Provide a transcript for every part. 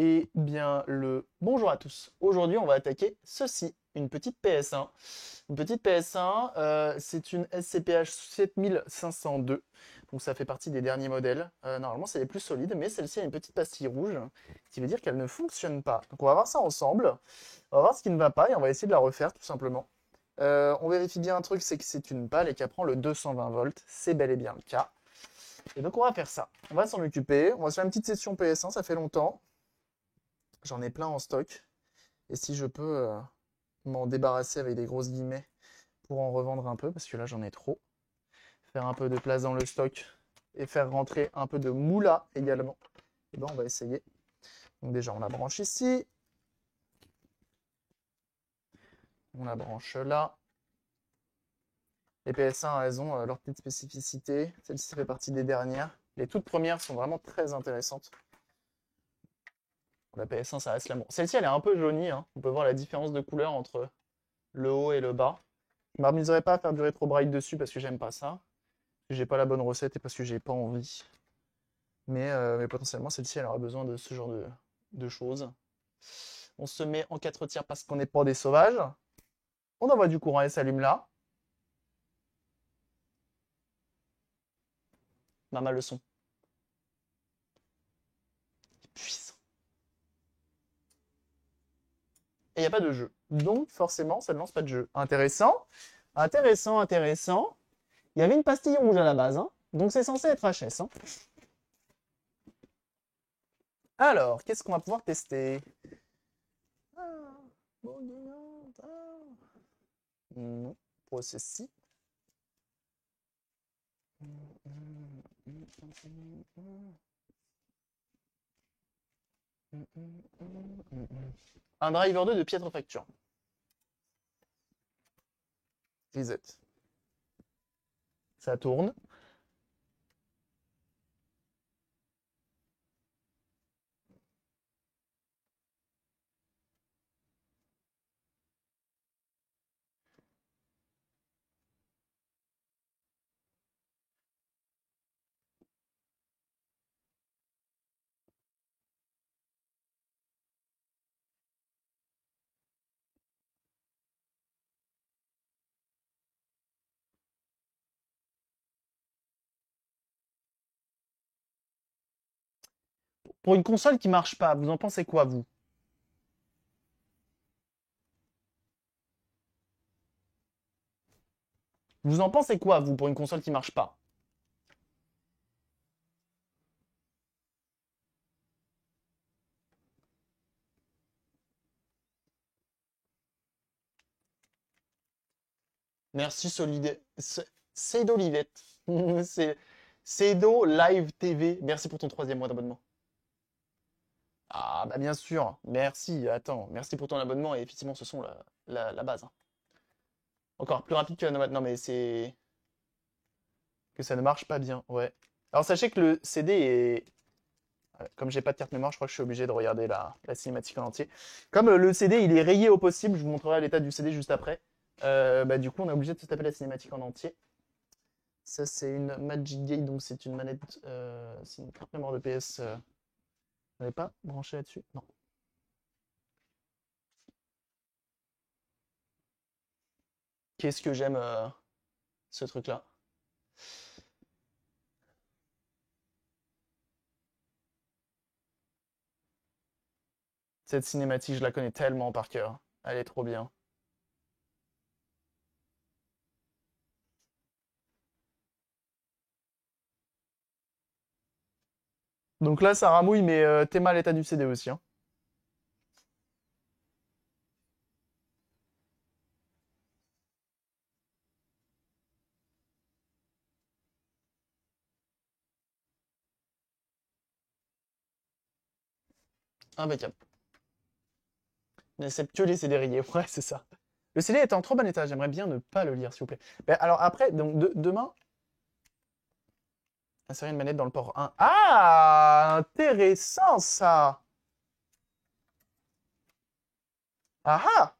Eh bien, le bonjour à tous. Aujourd'hui, on va attaquer ceci, une petite PS1. Une petite PS1, c'est une SCPH 7502. Donc ça fait partie des derniers modèles. Normalement, c'est les plus solides, mais celle-ci a une petite pastille rouge, ce qui veut dire qu'elle ne fonctionne pas. Donc on va voir ça ensemble. On va voir ce qui ne va pas et on va essayer de la refaire tout simplement. On vérifie bien un truc, c'est que c'est une pâle et qu'elle prend le 220 volts. C'est bel et bien le cas. Et donc on va faire ça. On va s'en occuper. On va se faire une petite session PS1, ça fait longtemps. J'en ai plein en stock. Et si je peux m'en débarrasser avec des grosses guillemets pour en revendre un peu, parce que là j'en ai trop. Faire un peu de place dans le stock et faire rentrer un peu de moula également. Et ben on va essayer. Donc déjà on la branche ici. On la branche là. Les PS1 elles ont leur petite spécificité. Celle-ci fait partie des dernières. Les toutes premières sont vraiment très intéressantes. La PS1 ça reste l'amour. Celle-ci elle est un peu jaunie, hein. On peut voir la différence de couleur entre le haut et le bas. Je m'amuserai pas à faire du rétro bright dessus parce que j'aime pas ça. J'ai pas la bonne recette et parce que j'ai pas envie. Mais potentiellement celle-ci elle aura besoin de ce genre de choses. On se met en 4 tiers parce qu'on n'est pas des sauvages. On envoie du courant et s'allume là. Maman le son. Puissant. Et il n'y a pas de jeu. Donc forcément ça ne lance pas de jeu. Intéressant. Intéressant, intéressant. Il y avait une pastille rouge à la base, hein. Donc c'est censé être HS, hein. Alors, qu'est-ce qu'on va pouvoir tester? Ah, non, pour ceci. Un driver 2 de piètre facture. Reset. Ça tourne. Pour une console qui marche pas, vous en pensez quoi, vous? Vous en pensez quoi, vous, pour une console qui marche pas? Merci Solide. Cédo Livette. C'est Cédo Live TV. Merci pour ton 3e mois d'abonnement. Ah bah bien sûr. Merci. Attends. Merci pour ton abonnement et effectivement ce sont la base, hein. Encore plus rapide que la nomade. Non mais c'est que ça ne marche pas bien. Ouais. Alors sachez que le CD est comme j'ai pas de carte mémoire, je crois que je suis obligé de regarder la cinématique en entier. Comme le CD il est rayé au possible, je vous montrerai l'état du CD juste après. Bah, du coup, on est obligé de se taper la cinématique en entier. Ça, c'est une Magic Gate, donc c'est une manette, c'est une carte mémoire de PS. On n'avait pas branché là-dessus? Non. Qu'est-ce que j'aime ce truc-là. Cette cinématique, je la connais tellement par cœur. Elle est trop bien. Donc là, ça ramouille, mais t'es mal l'état du CD aussi, hein. Impeccable. Mais c'est que les CD rayés, ouais, c'est ça. Le CD est en trop bon état, j'aimerais bien ne pas le lire, s'il vous plaît. Ben, alors après, donc demain, insérer une manette dans le port 1. Ah, intéressant ça. Ah ah,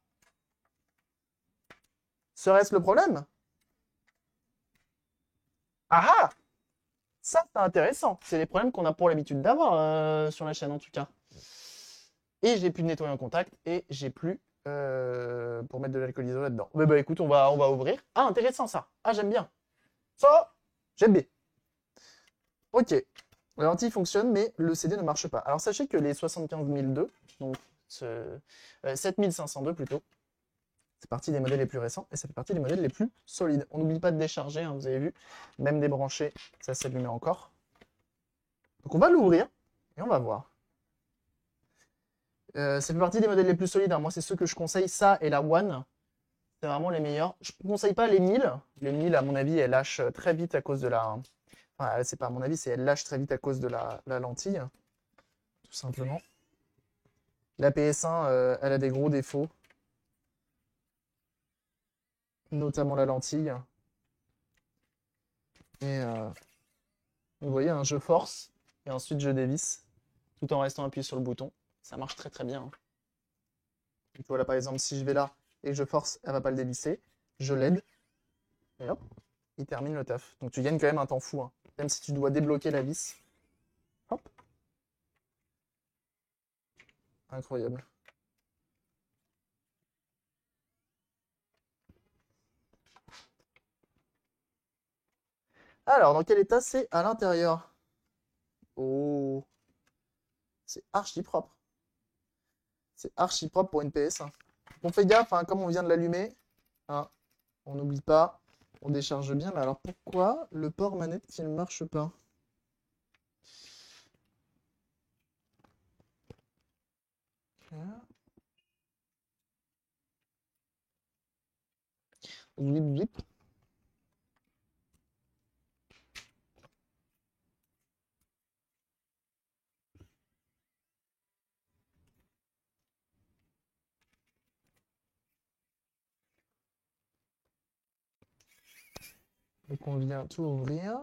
serait-ce le problème? Ah ah, ça c'est intéressant. C'est les problèmes qu'on a pour l'habitude d'avoir sur la chaîne en tout cas. Et j'ai plus de nettoyant contact et j'ai plus pour mettre de l'alcool isolé là-dedans. Mais bah écoute, on va ouvrir. Ah, intéressant ça. Ah, j'aime bien. Ça, j'aime bien. Ok. La lentille fonctionne, mais le CD ne marche pas. Alors sachez que les 75002, donc 7502 plutôt, c'est partie des modèles les plus récents et ça fait partie des modèles les plus solides. On n'oublie pas de décharger, hein, vous avez vu, même débranché, ça s'allumait encore. Donc on va l'ouvrir et on va voir. Ça fait partie des modèles les plus solides, hein. Moi c'est ceux que je conseille, ça et la One. C'est vraiment les meilleurs. Je ne conseille pas les 1000. Les 1000, à mon avis, elles lâchent très vite à cause de la... Enfin, c'est pas à mon avis, c'est elles lâchent très vite à cause de la lentille, tout simplement. La PS1, elle a des gros défauts, notamment la lentille. Et vous voyez, hein, je force et ensuite je dévisse tout en restant appuyé sur le bouton. Ça marche très très bien. Donc voilà, par exemple, si je vais là et que je force, elle va pas le dévisser. Je l'aide et hop, il termine le taf. Donc tu gagnes quand même un temps fou, hein. Même si tu dois débloquer la vis. Hop. Incroyable. Alors, dans quel état c'est à l'intérieur? Oh, c'est archi propre. C'est archi propre pour une PS1. On fait gaffe, hein, comme on vient de l'allumer, hein, on n'oublie pas, on décharge bien. Mais alors pourquoi le port manette qui ne marche pas? Zip, zip. Donc on vient tout ouvrir.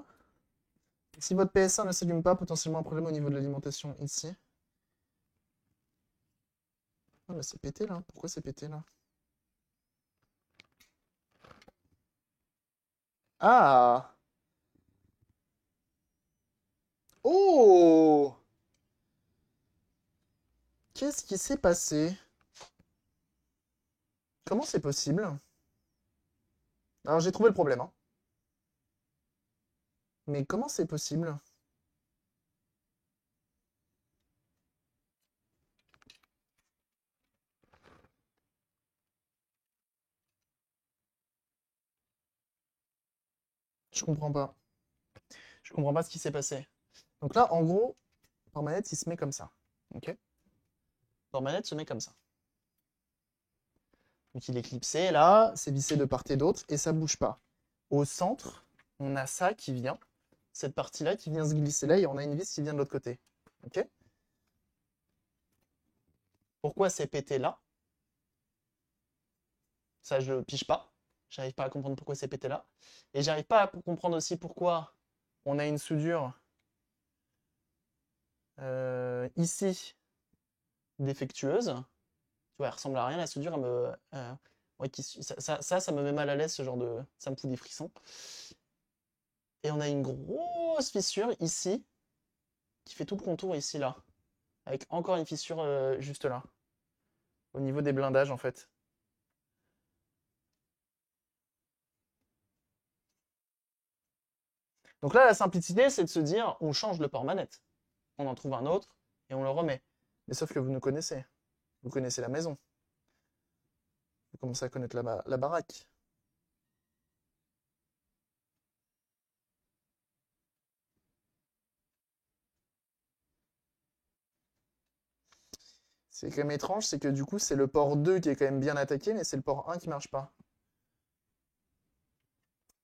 Si votre PS1 ne s'allume pas, potentiellement un problème au niveau de l'alimentation ici. Ah mais c'est pété là. Pourquoi c'est pété là? Ah! Oh! Qu'est-ce qui s'est passé? Comment c'est possible? Alors j'ai trouvé le problème, hein. Mais comment c'est possible? Je comprends pas. Je comprends pas ce qui s'est passé. Donc là, en gros, port manette, il se met comme ça. Ok? Port manette se met comme ça. Donc il est clipsé là, c'est vissé de part et d'autre et ça bouge pas. Au centre, on a ça qui vient, cette partie-là qui vient se glisser là et on a une vis qui vient de l'autre côté. Ok? Pourquoi c'est pété là? Ça, je pige pas. J'arrive pas à comprendre pourquoi c'est pété là. Et j'arrive pas à comprendre aussi pourquoi on a une soudure ici défectueuse. Tu vois, elle ressemble à rien, la soudure, elle me, ouais, ça me met mal à l'aise, ce genre de... Ça me fout des frissons. Et on a une grosse fissure ici, qui fait tout le contour ici, là. Avec encore une fissure juste là. Au niveau des blindages, en fait. Donc là, la simplicité, c'est de se dire, on change le port manette. On en trouve un autre, et on le remet. Mais sauf que vous nous connaissez. Vous connaissez la maison. Vous commencez à connaître la baraque. C'est quand même étrange, c'est que du coup, c'est le port 2 qui est quand même bien attaqué, mais c'est le port 1 qui marche pas.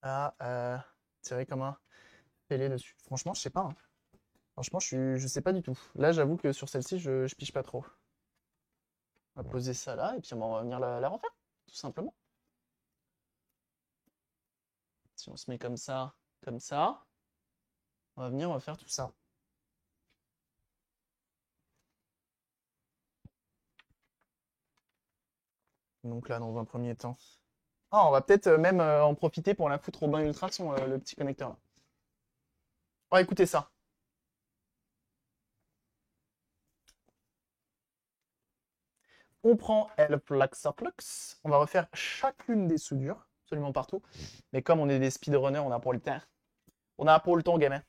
Ah, tiré comme un pélé dessus. Franchement, je sais pas, hein. Franchement, je sais pas du tout. Là, j'avoue que sur celle-ci, je pige pas trop. On va poser ça là, et puis on va venir la refaire, tout simplement. Si on se met comme ça, on va venir, on va faire tout ça. Donc là, dans un premier temps. Ah, on va peut-être même en profiter pour la foutre au bain ultrason, le petit connecteur là. On va écouter ça. On prend L-Flux. On va refaire chacune des soudures, absolument partout. Mais comme on est des speedrunners, on a pour le temps. On a pour le temps, gamin.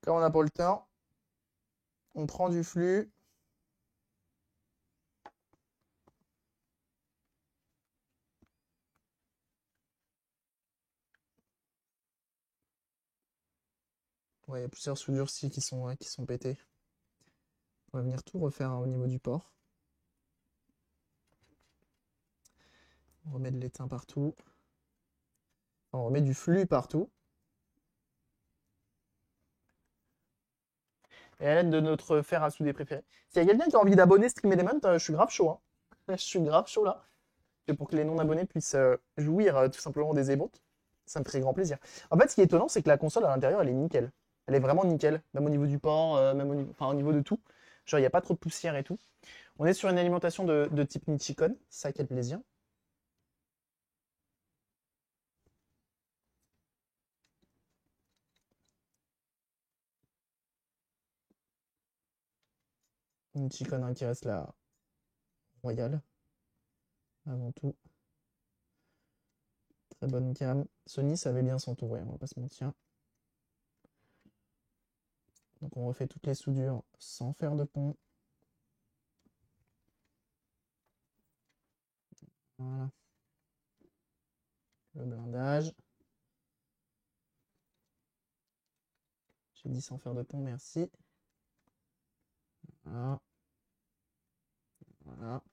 Comme on a pour le temps, on prend du flux. Ouais, il y a plusieurs soudures ici qui sont pétées. On va venir tout refaire au niveau du port. On remet de l'étain partout. On remet du flux partout. Et à l'aide de notre fer à souder préféré. S'il y a quelqu'un qui a envie d'abonner Stream Element, je suis grave chaud. Hein. Je suis grave chaud là. Et pour que les non-abonnés puissent jouir tout simplement des émotes. Ça me ferait grand plaisir. En fait, ce qui est étonnant, c'est que la console à l'intérieur, elle est nickel. Elle est vraiment nickel. Même au niveau du port, même au niveau de tout. Genre, il n'y a pas trop de poussière et tout. On est sur une alimentation de type Nichicon. Ça, quel plaisir. Nichicon hein, qui reste la royale. Avant tout. Très bonne cam. Sony savait bien s'entourer, on va pas se mentir. Donc on refait toutes les soudures sans faire de pont. Voilà. Le blindage. J'ai dit sans faire de pont, merci. Voilà. Voilà.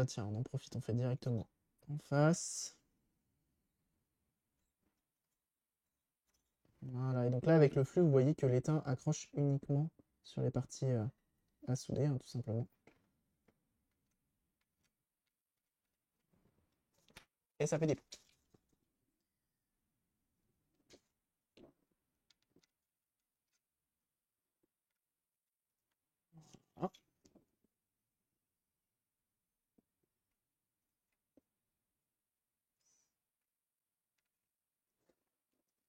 Tiens, on en profite, on fait directement en face. Voilà, et donc là avec le flux, vous voyez que l'étain accroche uniquement sur les parties à souder, hein, tout simplement. Et ça fait des... Voilà.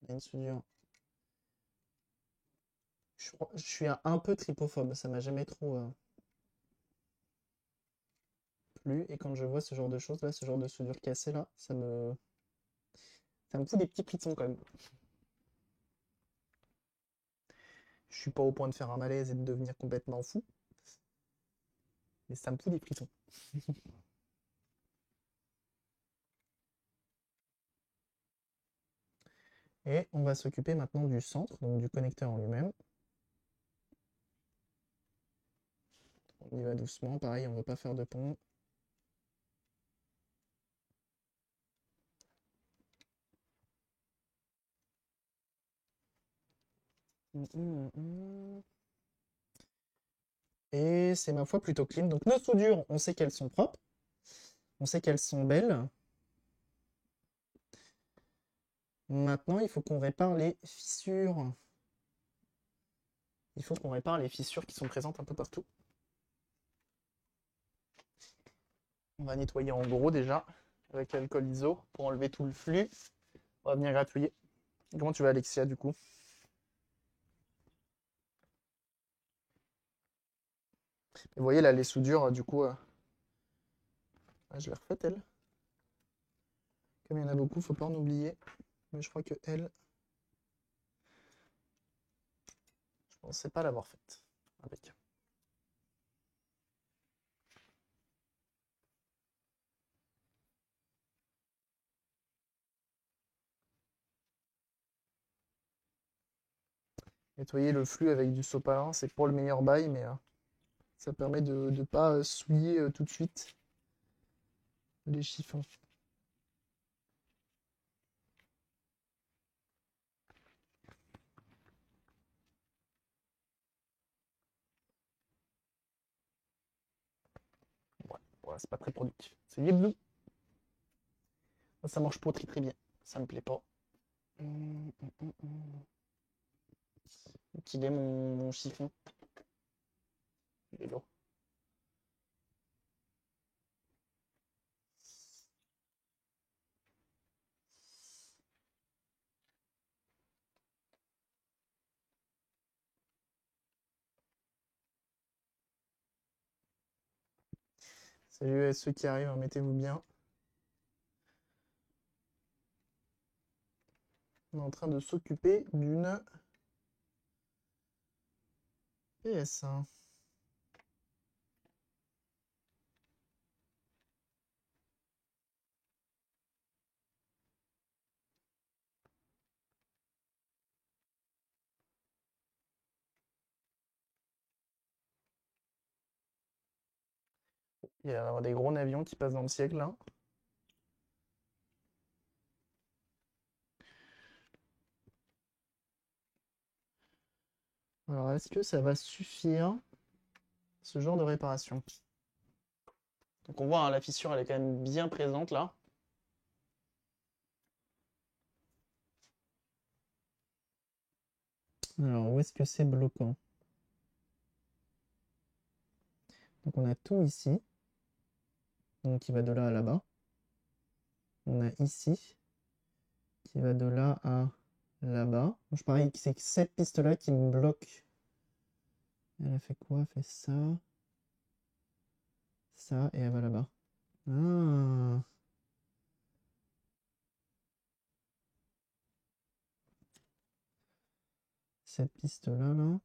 Une soudure. Je suis un peu tripophobe, ça m'a jamais trop plu. Et quand je vois ce genre de choses là, ce genre de soudure cassée là, ça me fout des petits frissons quand même. Je suis pas au point de faire un malaise et de devenir complètement fou, mais ça me fout des frissons. Et on va s'occuper maintenant du centre, donc du connecteur en lui-même. On y va doucement, pareil, on ne veut pas faire de pont. Et c'est ma foi plutôt clean. Donc nos soudures, on sait qu'elles sont propres, on sait qu'elles sont belles. Maintenant, il faut qu'on répare les fissures. Il faut qu'on répare les fissures qui sont présentes un peu partout. On va nettoyer en gros déjà avec l'alcool ISO pour enlever tout le flux. On va venir gratouiller. Comment tu vas, Alexia, du coup? Et vous voyez là, les soudures, du coup, je l'ai refaite elle. Comme il y en a beaucoup, faut pas en oublier. Mais je crois que elle, je pensais pas l'avoir faite avec. Nettoyer le flux avec du sopalin, c'est pour le meilleur bail, mais ça permet de ne pas souiller tout de suite les chiffons. Ouais, c'est pas très productif. C'est bleu. Ça marche pas très très bien. Ça me plaît pas. Qu'il est mon chiffon. Il est lourd. Salut à ceux qui arrivent, hein, mettez-vous bien. On est en train de s'occuper d'une PS1. Il va y avoir des gros avions qui passent dans le siècle là. Alors, est-ce que ça va suffire, ce genre de réparation? Donc on voit, hein, la fissure, elle est quand même bien présente là. Alors, où est-ce que c'est bloquant? Donc on a tout ici. Donc qui va de là à là-bas. On a ici, qui va de là à là-bas. Donc je parie que c'est cette piste-là qui me bloque. Elle a fait quoi? Elle fait ça. Ça, et elle va là-bas. Ah. Cette piste-là, là.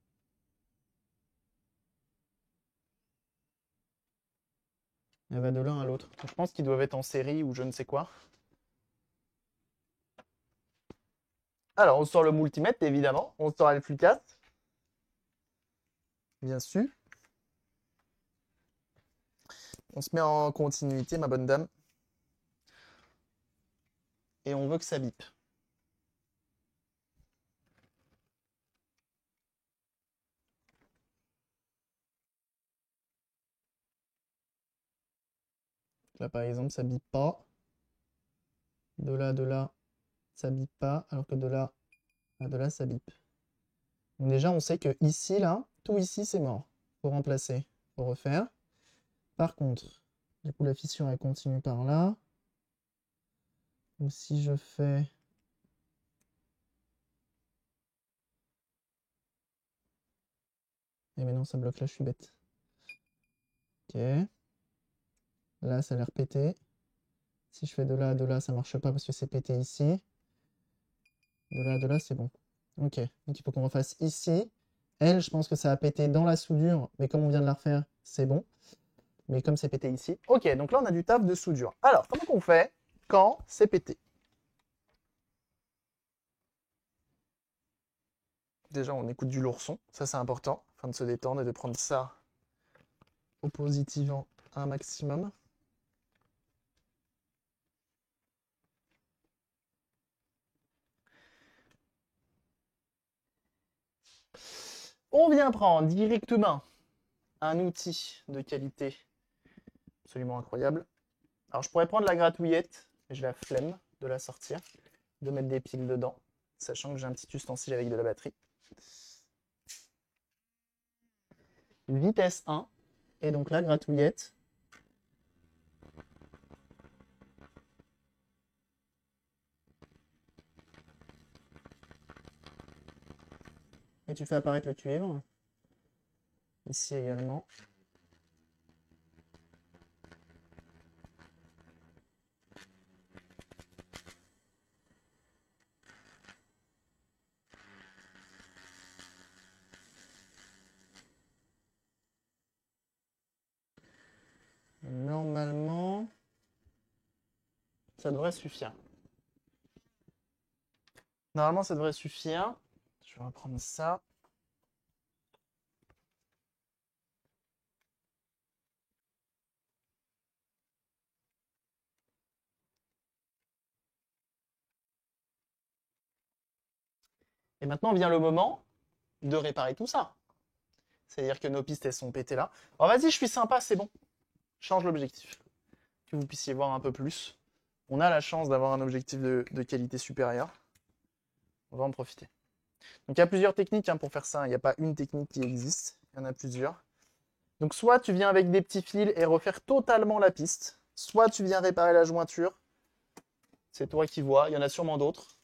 Elle va de l'un à l'autre. Je pense qu'ils doivent être en série ou je ne sais quoi. Alors, on sort le multimètre, évidemment. On sort le FluCast. Bien sûr. On se met en continuité, ma bonne dame. Et on veut que ça bip. Là, par exemple, ça bip pas. De là, ça bip pas. Alors que de là, ça bip. Donc déjà, on sait que ici, là, tout ici, c'est mort. Faut remplacer. Faut refaire. Par contre, du coup, la fissure, elle continue par là. Donc si je fais... Eh mais non, ça bloque là, je suis bête. Ok. Là, ça a l'air pété. Si je fais de là à de là, ça marche pas parce que c'est pété ici. De là à de là, c'est bon. Ok. Donc il faut qu'on refasse ici. Elle, je pense que ça a pété dans la soudure, mais comme on vient de la refaire, c'est bon. Mais comme c'est pété ici. Ok, donc là, on a du taf de soudure. Alors, comment qu'on fait quand c'est pété? Déjà, on écoute du lourd son. Ça, c'est important, afin de se détendre et de prendre ça au positivant un maximum. On vient prendre directement un outil de qualité absolument incroyable. Alors, je pourrais prendre la gratouillette, mais j'ai la flemme de la sortir, de mettre des piles dedans, sachant que j'ai un petit ustensile avec de la batterie. Vitesse 1, et donc la gratouillette. Et tu fais apparaître le cuivre. Ici également. Normalement, ça devrait suffire. Normalement, ça devrait suffire. Je vais reprendre ça. Et maintenant vient le moment de réparer tout ça. C'est-à-dire que nos pistes, elles sont pétées là. Oh, vas-y, je suis sympa, c'est bon. Change l'objectif. Que vous puissiez voir un peu plus. On a la chance d'avoir un objectif de qualité supérieure. On va en profiter. Donc il y a plusieurs techniques, hein, pour faire ça. Il n'y a pas une technique qui existe. Il y en a plusieurs. Donc soit tu viens avec des petits fils et refaire totalement la piste. Soit tu viens réparer la jointure. C'est toi qui vois. Il y en a sûrement d'autres.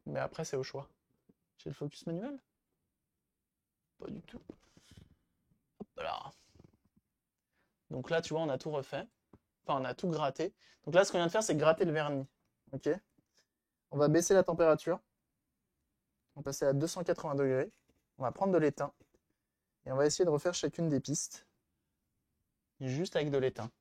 Mais après, c'est au choix. J'ai le focus manuel? Pas du tout. Voilà. Donc là, tu vois, on a tout refait. Enfin, on a tout gratté. Donc là, ce qu'on vient de faire, c'est gratter le vernis. Ok? On va baisser la température. On va passer à 280 degrés. On va prendre de l'étain. Et on va essayer de refaire chacune des pistes. Juste avec de l'étain.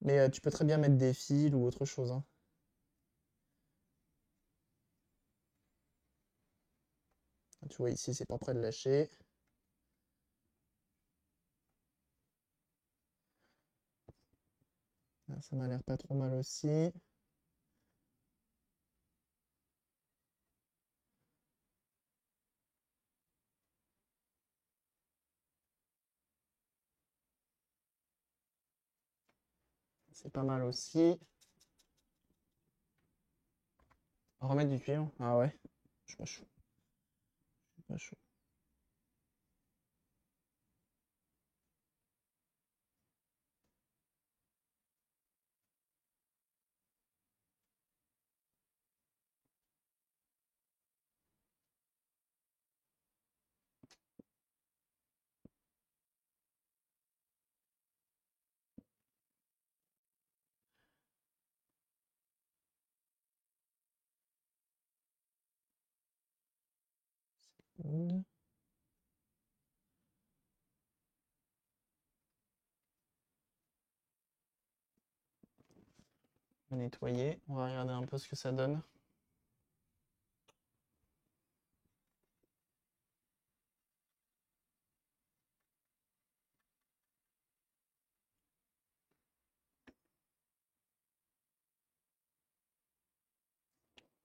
Mais tu peux très bien mettre des fils ou autre chose, hein. Tu vois ici, c'est pas prêt de lâcher. Là, ça m'a l'air pas trop mal aussi. C'est pas mal aussi. On va remettre du cuivre. Ah ouais, je suis pas chaud. Je suis pas chaud. Seconde. On va nettoyer. On va regarder un peu ce que ça donne.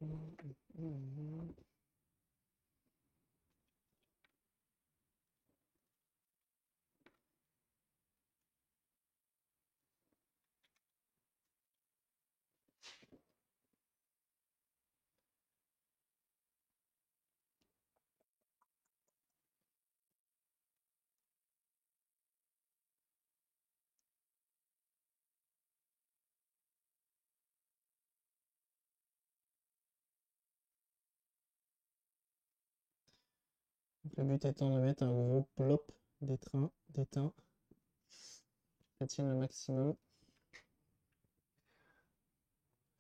Donc, le but étant de mettre un gros plop d'étain. Ça tient le maximum.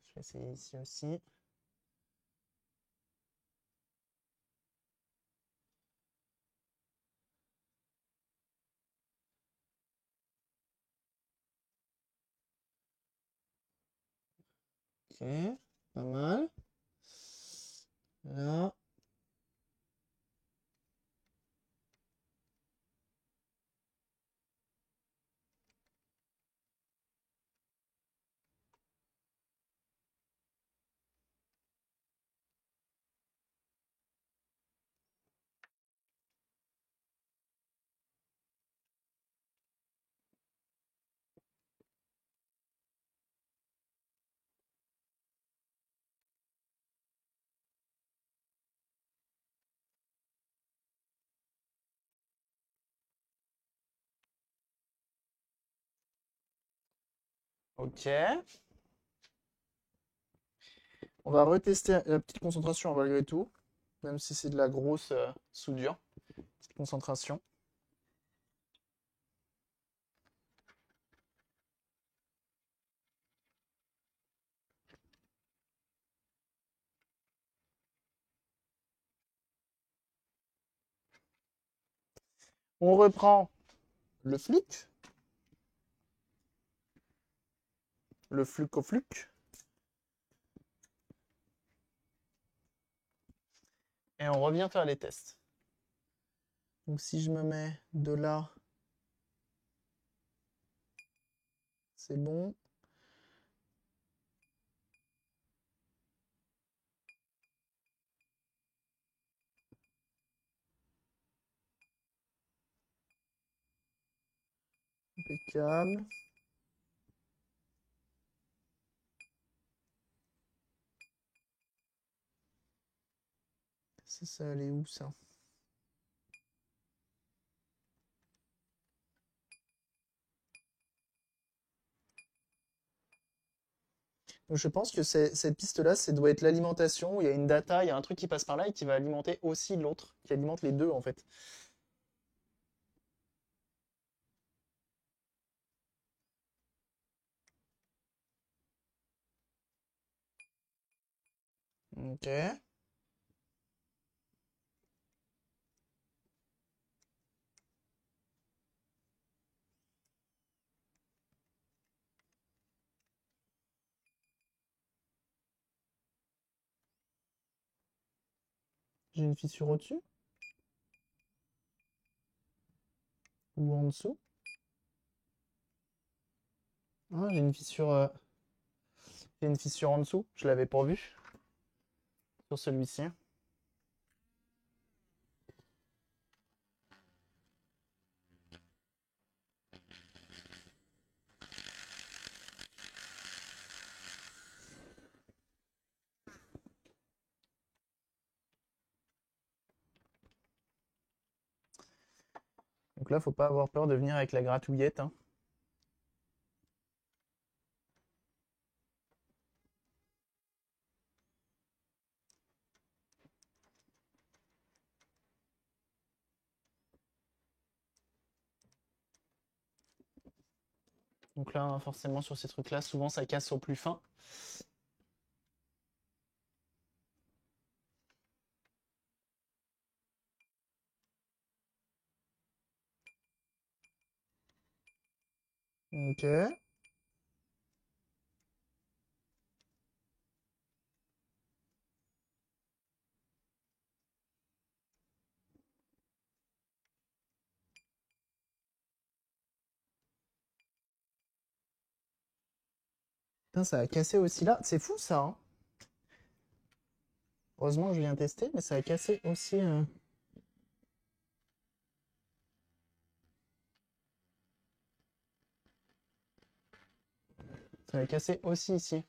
Je vais essayer ici aussi. Ok, pas mal. Là. Ok. On va retester la petite concentration malgré tout, même si c'est de la grosse soudure. Petite concentration. On reprend le fluc, le fluc au fluc, et on revient faire les tests. Donc si je me mets de là, c'est bon. Impeccable. Ça allait où ça? Donc, je pense que cette piste-là, ça doit être l'alimentation, où il y a une data, il y a un truc qui passe par là et qui va alimenter aussi l'autre, qui alimente les deux en fait. Ok. J'ai une fissure au-dessus ou en dessous? Ah, j'ai une fissure en dessous. Je l'avais pas vu sur celui-ci. Donc là, faut pas avoir peur de venir avec la gratouillette, hein. Donc là, forcément, sur ces trucs-là, souvent ça casse au plus fin. Ok. Putain, ça a cassé aussi là. C'est fou ça, hein. Heureusement, je viens tester, mais ça a cassé aussi. Ça a cassé aussi ici.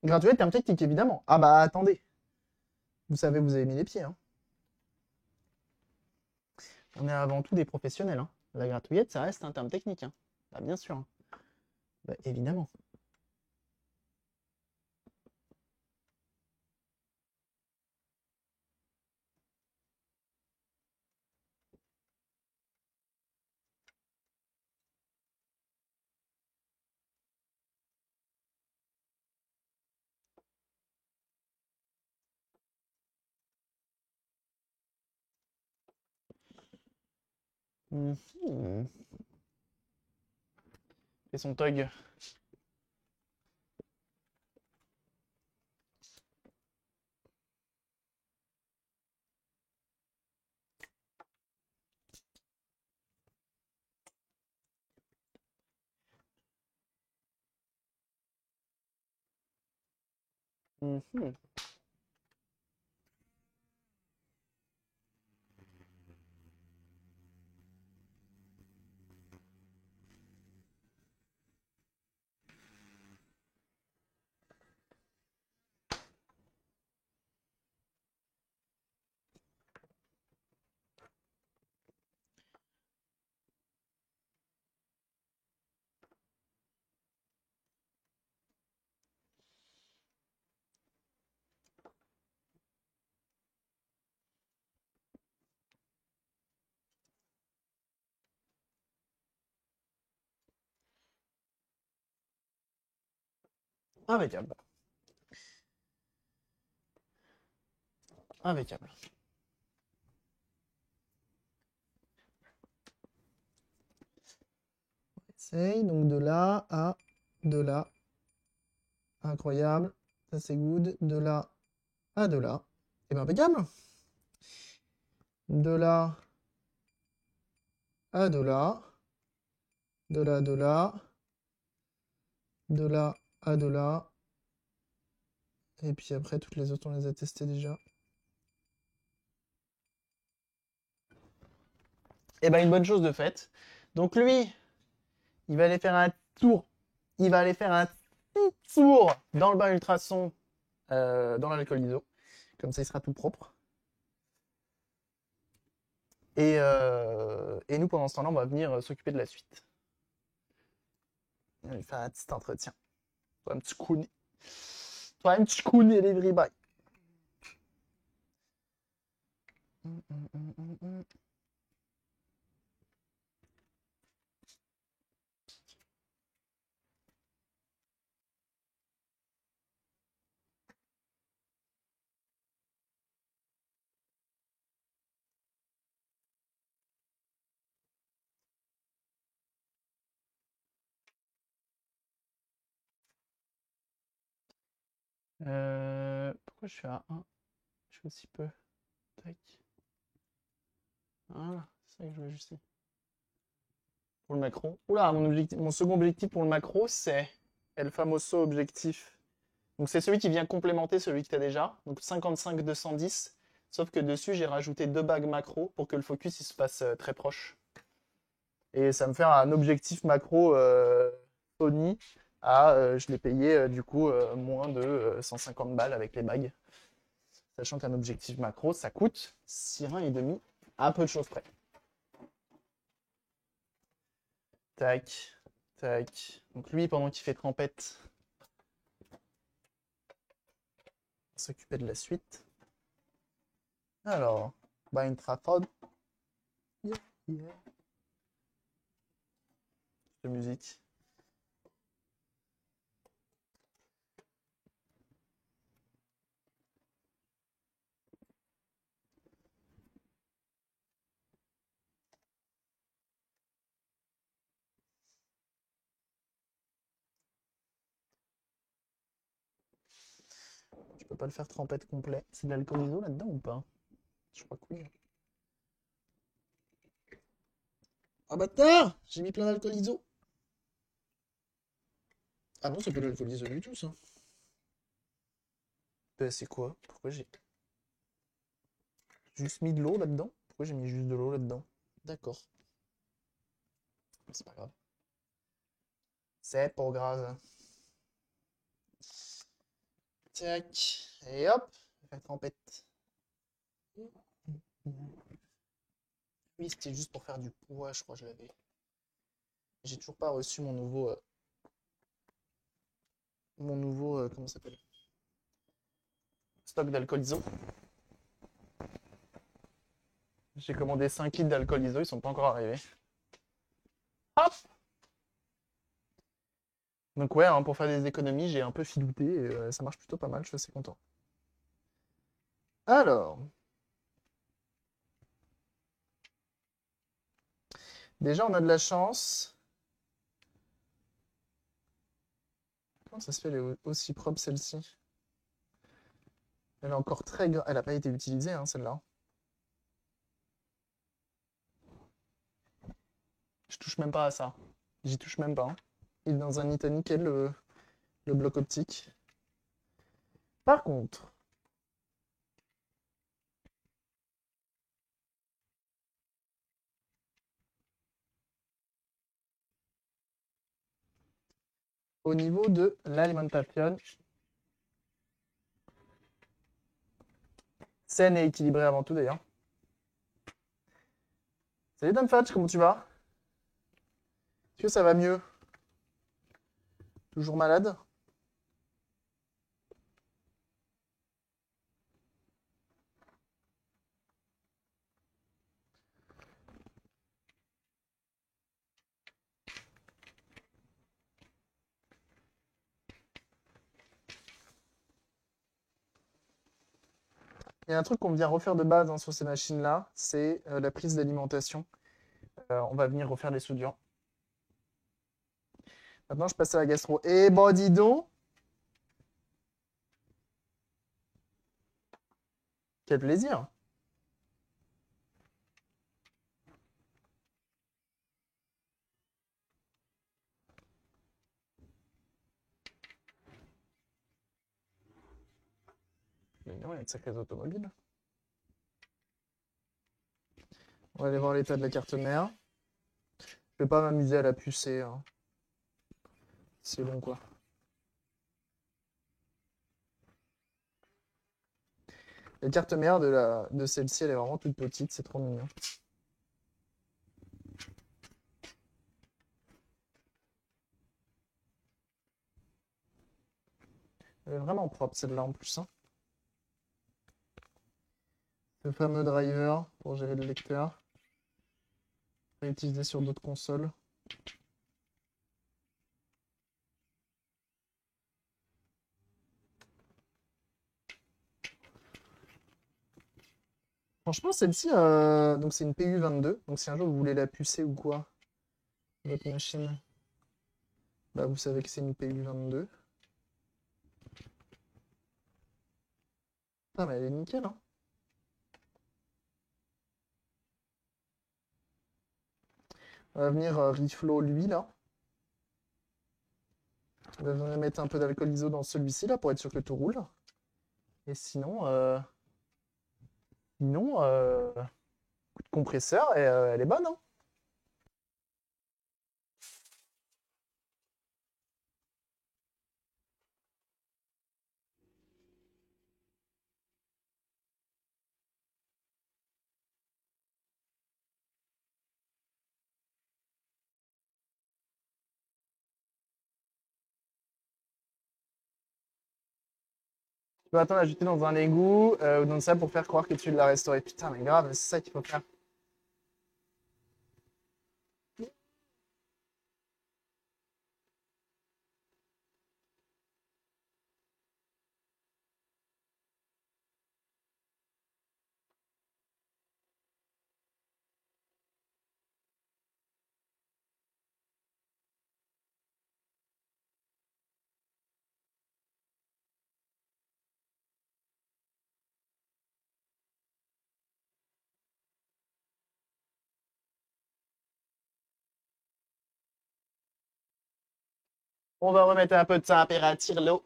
Gratouillette, terme technique, évidemment. Ah bah attendez. Vous savez, vous avez mis les pieds, hein. On est avant tout des professionnels, hein. La gratouillette, ça reste un terme technique, hein. Bah bien sûr, hein. Bah, évidemment. Mhm. Et son tog. Mhm. Impeccable. Impeccable. Essaye, donc de là. Incroyable. Ça c'est good. De là à de là. Et bien impeccable. De là à de là. De là, de là. De là à de là. Et puis après, toutes les autres, on les a testées déjà. Et ben une bonne chose de faite. Donc lui, il va aller faire un tour. Il va aller faire un petit tour dans le bain ultrason, dans l'alcool iso. Comme ça, il sera tout propre. Et nous, pendant ce temps-là, on va venir s'occuper de la suite. On va lui faire un petit entretien. Toi, un petit coup. Toi, un petit coup everybody. Pourquoi je suis à 1? Je fais aussi peu. Tac. Voilà, c'est ça que je veux ajuster. Pour le macro. Oula, mon second objectif pour le macro, c'est El Famoso objectif. Donc c'est celui qui vient complémenter celui que tu as déjà. Donc 55-210. Sauf que dessus, j'ai rajouté 2 bagues macro pour que le focus il se fasse très proche. Et ça me fait un objectif macro Sony je l'ai payé du coup moins de 150 balles avec les bagues. Sachant qu'un objectif macro, ça coûte 6,5 à peu de choses près. Tac, tac. Donc lui, pendant qu'il fait trempette, on va s'occuper de la suite. Alors, une trafode. Yeah, yeah. De musique. Je peux pas le faire trempette complet. C'est de l'alcool iso là-dedans ou pas? Je crois que oui. Ah bâtard! J'ai mis plein d'alcool iso. Ah non, c'est pas de l'alcool iso du tout ça. C'est quoi? Pourquoi j'ai juste mis de l'eau là-dedans? Pourquoi j'ai mis juste de l'eau là-dedans? D'accord. C'est pas grave. C'est pas grave. Tac. Et hop. La trempette. Oui, c'était juste pour faire du poids, je crois que je l'avais. J'ai toujours pas reçu mon nouveau, comment ça s'appelle? Stock d'alcool iso. J'ai commandé 5 litres d'alcool iso, ils sont pas encore arrivés. Hop! Donc ouais, pour faire des économies, j'ai un peu filouté et ça marche plutôt pas mal, je suis assez content. Alors, déjà on a de la chance. Comment ça se fait, elle est aussi propre celle-ci? Elle est encore très grasse. Elle n'a pas été utilisée, hein, celle-là. Je touche même pas à ça. J'y touche même pas. Il est dans un nita nickel, le bloc optique. Par contre, au niveau de l'alimentation, saine et équilibrée avant tout d'ailleurs. Salut Damfatch, comment tu vas? Est-ce que ça va mieux? Toujours malade? Il y a un truc qu'on vient refaire de base sur ces machines-là, c'est la prise d'alimentation. On va venir refaire les soudures. Maintenant, je passe à la gastro. Eh bon, dis donc! Quel plaisir! Mais non, il y a de sacrées automobiles. On va aller voir l'état de la carte mère. Je vais pas m'amuser à la pucer, hein. C'est long, quoi. La carte mère de celle-ci, elle est vraiment toute petite, c'est trop mignon. Elle est vraiment propre, celle-là, en plus, hein. Le fameux driver pour gérer le lecteur. Réutilisé sur d'autres consoles. Franchement, celle-ci, donc c'est une PU22. Donc si un jour vous voulez la pucer ou quoi, votre machine, bah vous savez que c'est une PU22. Ah mais elle est nickel, hein. On va venir reflow lui là. On va venir mettre un peu d'alcool iso dans celui-ci là pour être sûr que tout roule. Et sinon, coup de compresseur et elle est bonne, hein. Tu peux attendre à jeter dans un égout ou dans ça pour faire croire que tu l'as restauré. Putain, mais grave, c'est ça qu'il faut faire. On va remettre un peu de température l'eau.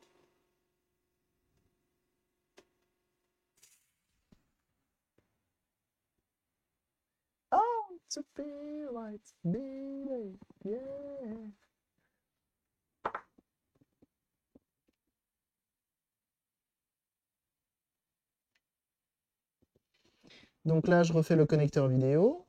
Oh, to feel like beating, yeah. Donc là, je refais le connecteur vidéo.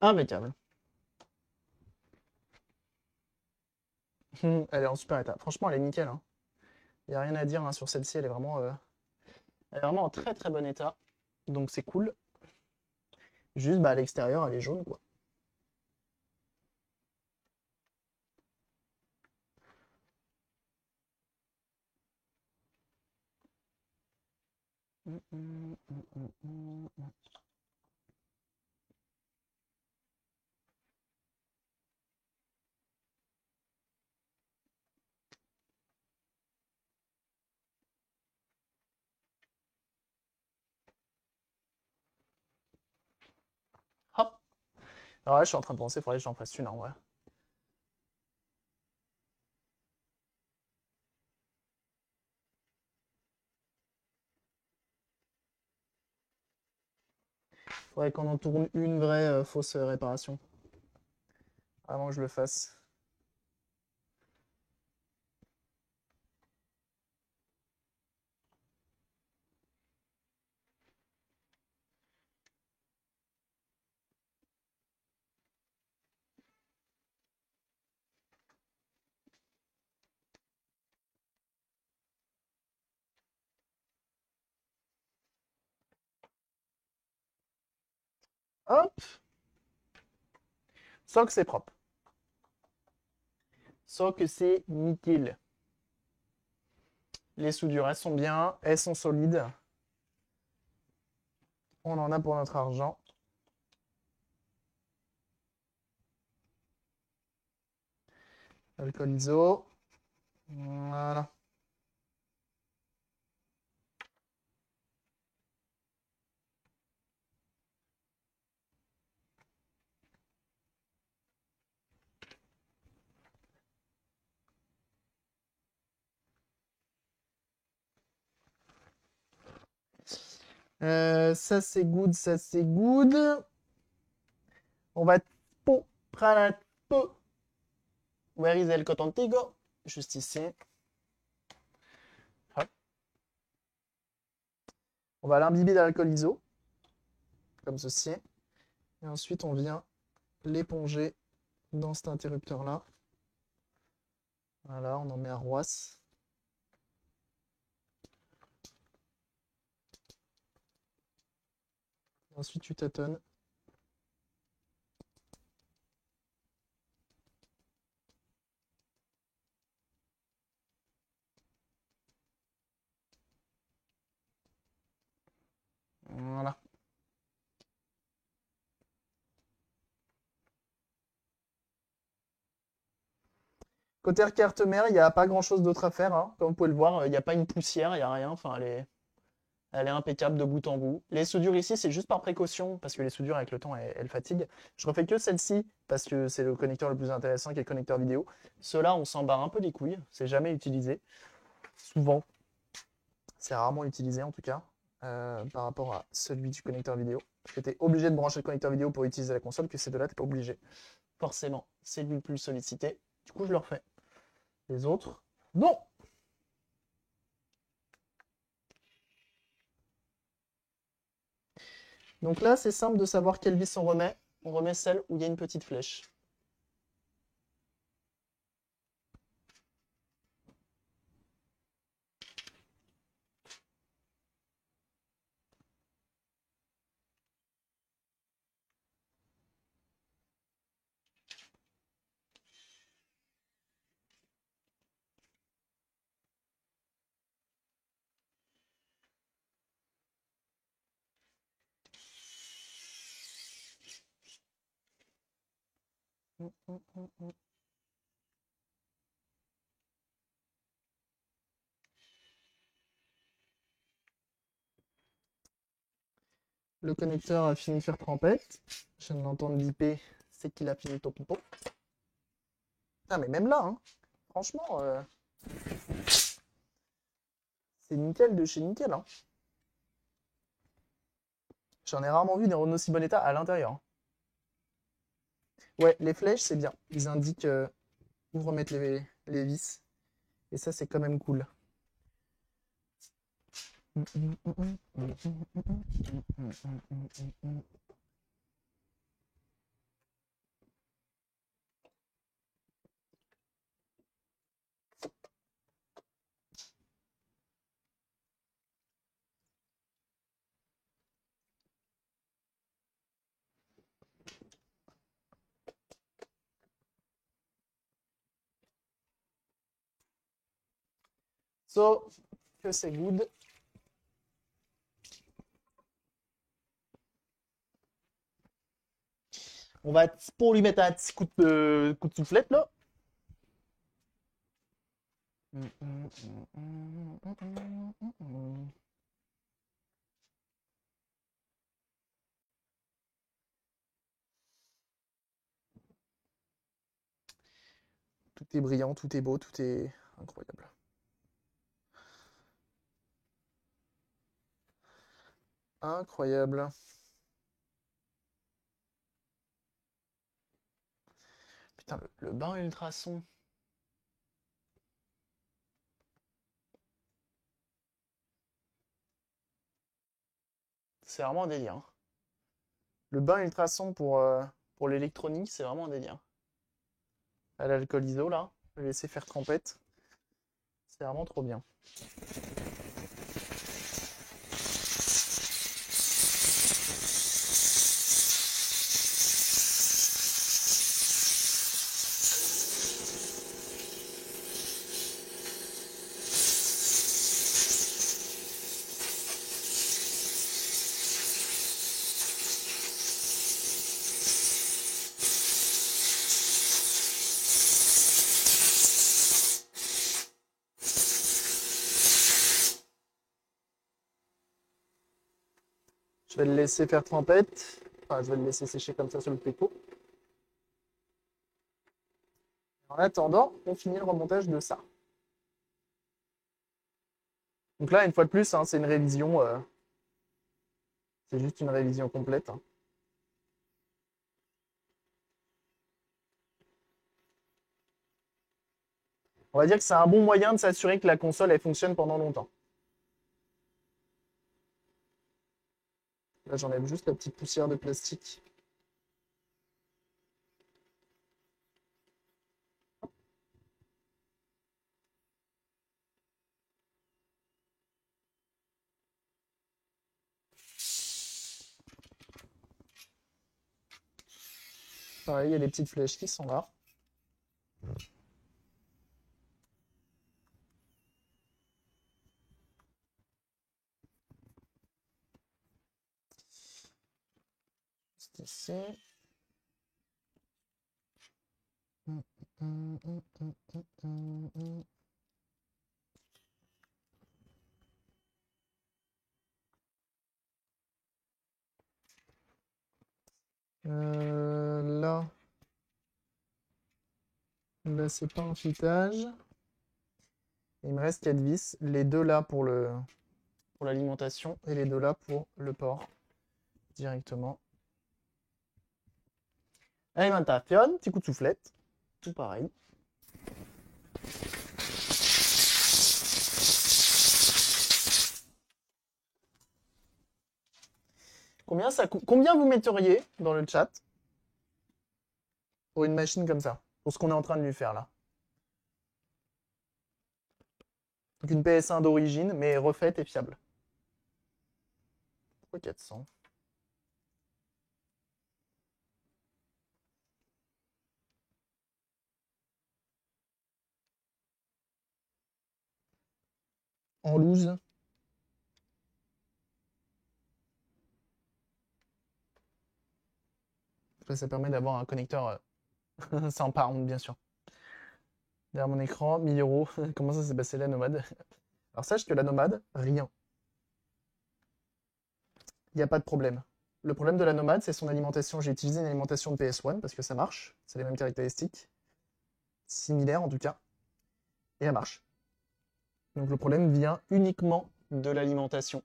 Impeccable. Elle est en super état. Franchement, elle est nickel, hein. Il n'y a rien à dire hein, sur celle-ci. Elle est vraiment en très très bon état. Donc c'est cool. Juste bah, à l'extérieur, elle est jaune, quoi. Hop. Alors là, je suis en train de penser, il faudrait que j'en fasse une en vrai. Faudrait qu'on en tourne une vraie fausse réparation. Avant que je le fasse. Hop. Sans que c'est propre. Sans que c'est nickel. Les soudures, elles sont bien, elles sont solides. On en a pour notre argent. Alcool iso. Voilà. Ça c'est good, ça c'est good. On va prendre un peu. Where is el cotton tigo? Juste ici. Hop. On va l'imbiber d'alcool iso, comme ceci. Et ensuite, on vient l'éponger dans cet interrupteur-là. Voilà, on en met à Roisse. Ensuite, tu tâtonnes. Voilà. Côté carte mère, il n'y a pas grand-chose d'autre à faire, hein. Comme vous pouvez le voir, il n'y a pas une poussière, il n'y a rien. Enfin, elle est impeccable de bout en bout. Les soudures ici, c'est juste par précaution, parce que les soudures, avec le temps, elles fatiguent. Je refais que celle-ci, parce que c'est le connecteur le plus intéressant, qui est le connecteur vidéo. Ceux-là, on s'en barre un peu les couilles. C'est jamais utilisé. Souvent. C'est rarement utilisé, en tout cas, par rapport à celui du connecteur vidéo. Parce que tu es obligé de brancher le connecteur vidéo pour utiliser la console, que ces deux-là, tu n'es pas obligé. Forcément, c'est lui le plus sollicité. Du coup, je le refais. Les autres, non. Donc là, c'est simple de savoir quelle vis on remet. On remet celle où il y a une petite flèche. Le connecteur a fini de faire trempette. Je viens de l'entendre biper, c'est qu'il a fini ton pipeau. Ah, mais même là, hein, franchement, c'est nickel de chez nickel. Hein. J'en ai rarement vu des Renault si bon état à l'intérieur. Hein. Ouais, les flèches, c'est bien. Ils indiquent où remettre les vis. Et ça, c'est quand même cool. So, que c'est good. On va pour lui mettre un petit coup de soufflette là. Tout est brillant, tout est beau, tout est incroyable. Incroyable. Putain, le bain ultrason. C'est vraiment un délire. Hein. Le bain ultrason pour l'électronique, c'est vraiment un délire. À l'alcool iso, là, je vais laisser faire trempette. C'est vraiment trop bien. Je vais le laisser faire trempette. Enfin, je vais le laisser sécher comme ça sur le pépo. En attendant, on finit le remontage de ça. Donc là, une fois de plus, hein, c'est une révision. C'est juste une révision complète. Hein. On va dire que c'est un bon moyen de s'assurer que la console elle fonctionne pendant longtemps. Là, j'enlève juste la petite poussière de plastique. Pareil, il y a des petites flèches qui sont là. Juste ici. Là. Là, c'est pas un filetage. Il me reste 4 vis. Les deux là pour l'alimentation et les deux là pour le port. Directement. Alimentation, petit coup de soufflette. Tout pareil. Combien vous metteriez dans le chat pour une machine comme ça? Pour ce qu'on est en train de lui faire là. Donc une PS1 d'origine, mais refaite et fiable. Pourquoi 400? En loose. Ça permet d'avoir un connecteur sans pound, bien sûr. Derrière mon écran, 1000 euros. Comment ça s'est passé la nomade? Alors sache que la nomade, rien. Il n'y a pas de problème. Le problème de la nomade, c'est son alimentation. J'ai utilisé une alimentation de PS1 parce que ça marche. C'est les mêmes caractéristiques. Similaires en tout cas. Et elle marche. Donc le problème vient uniquement de l'alimentation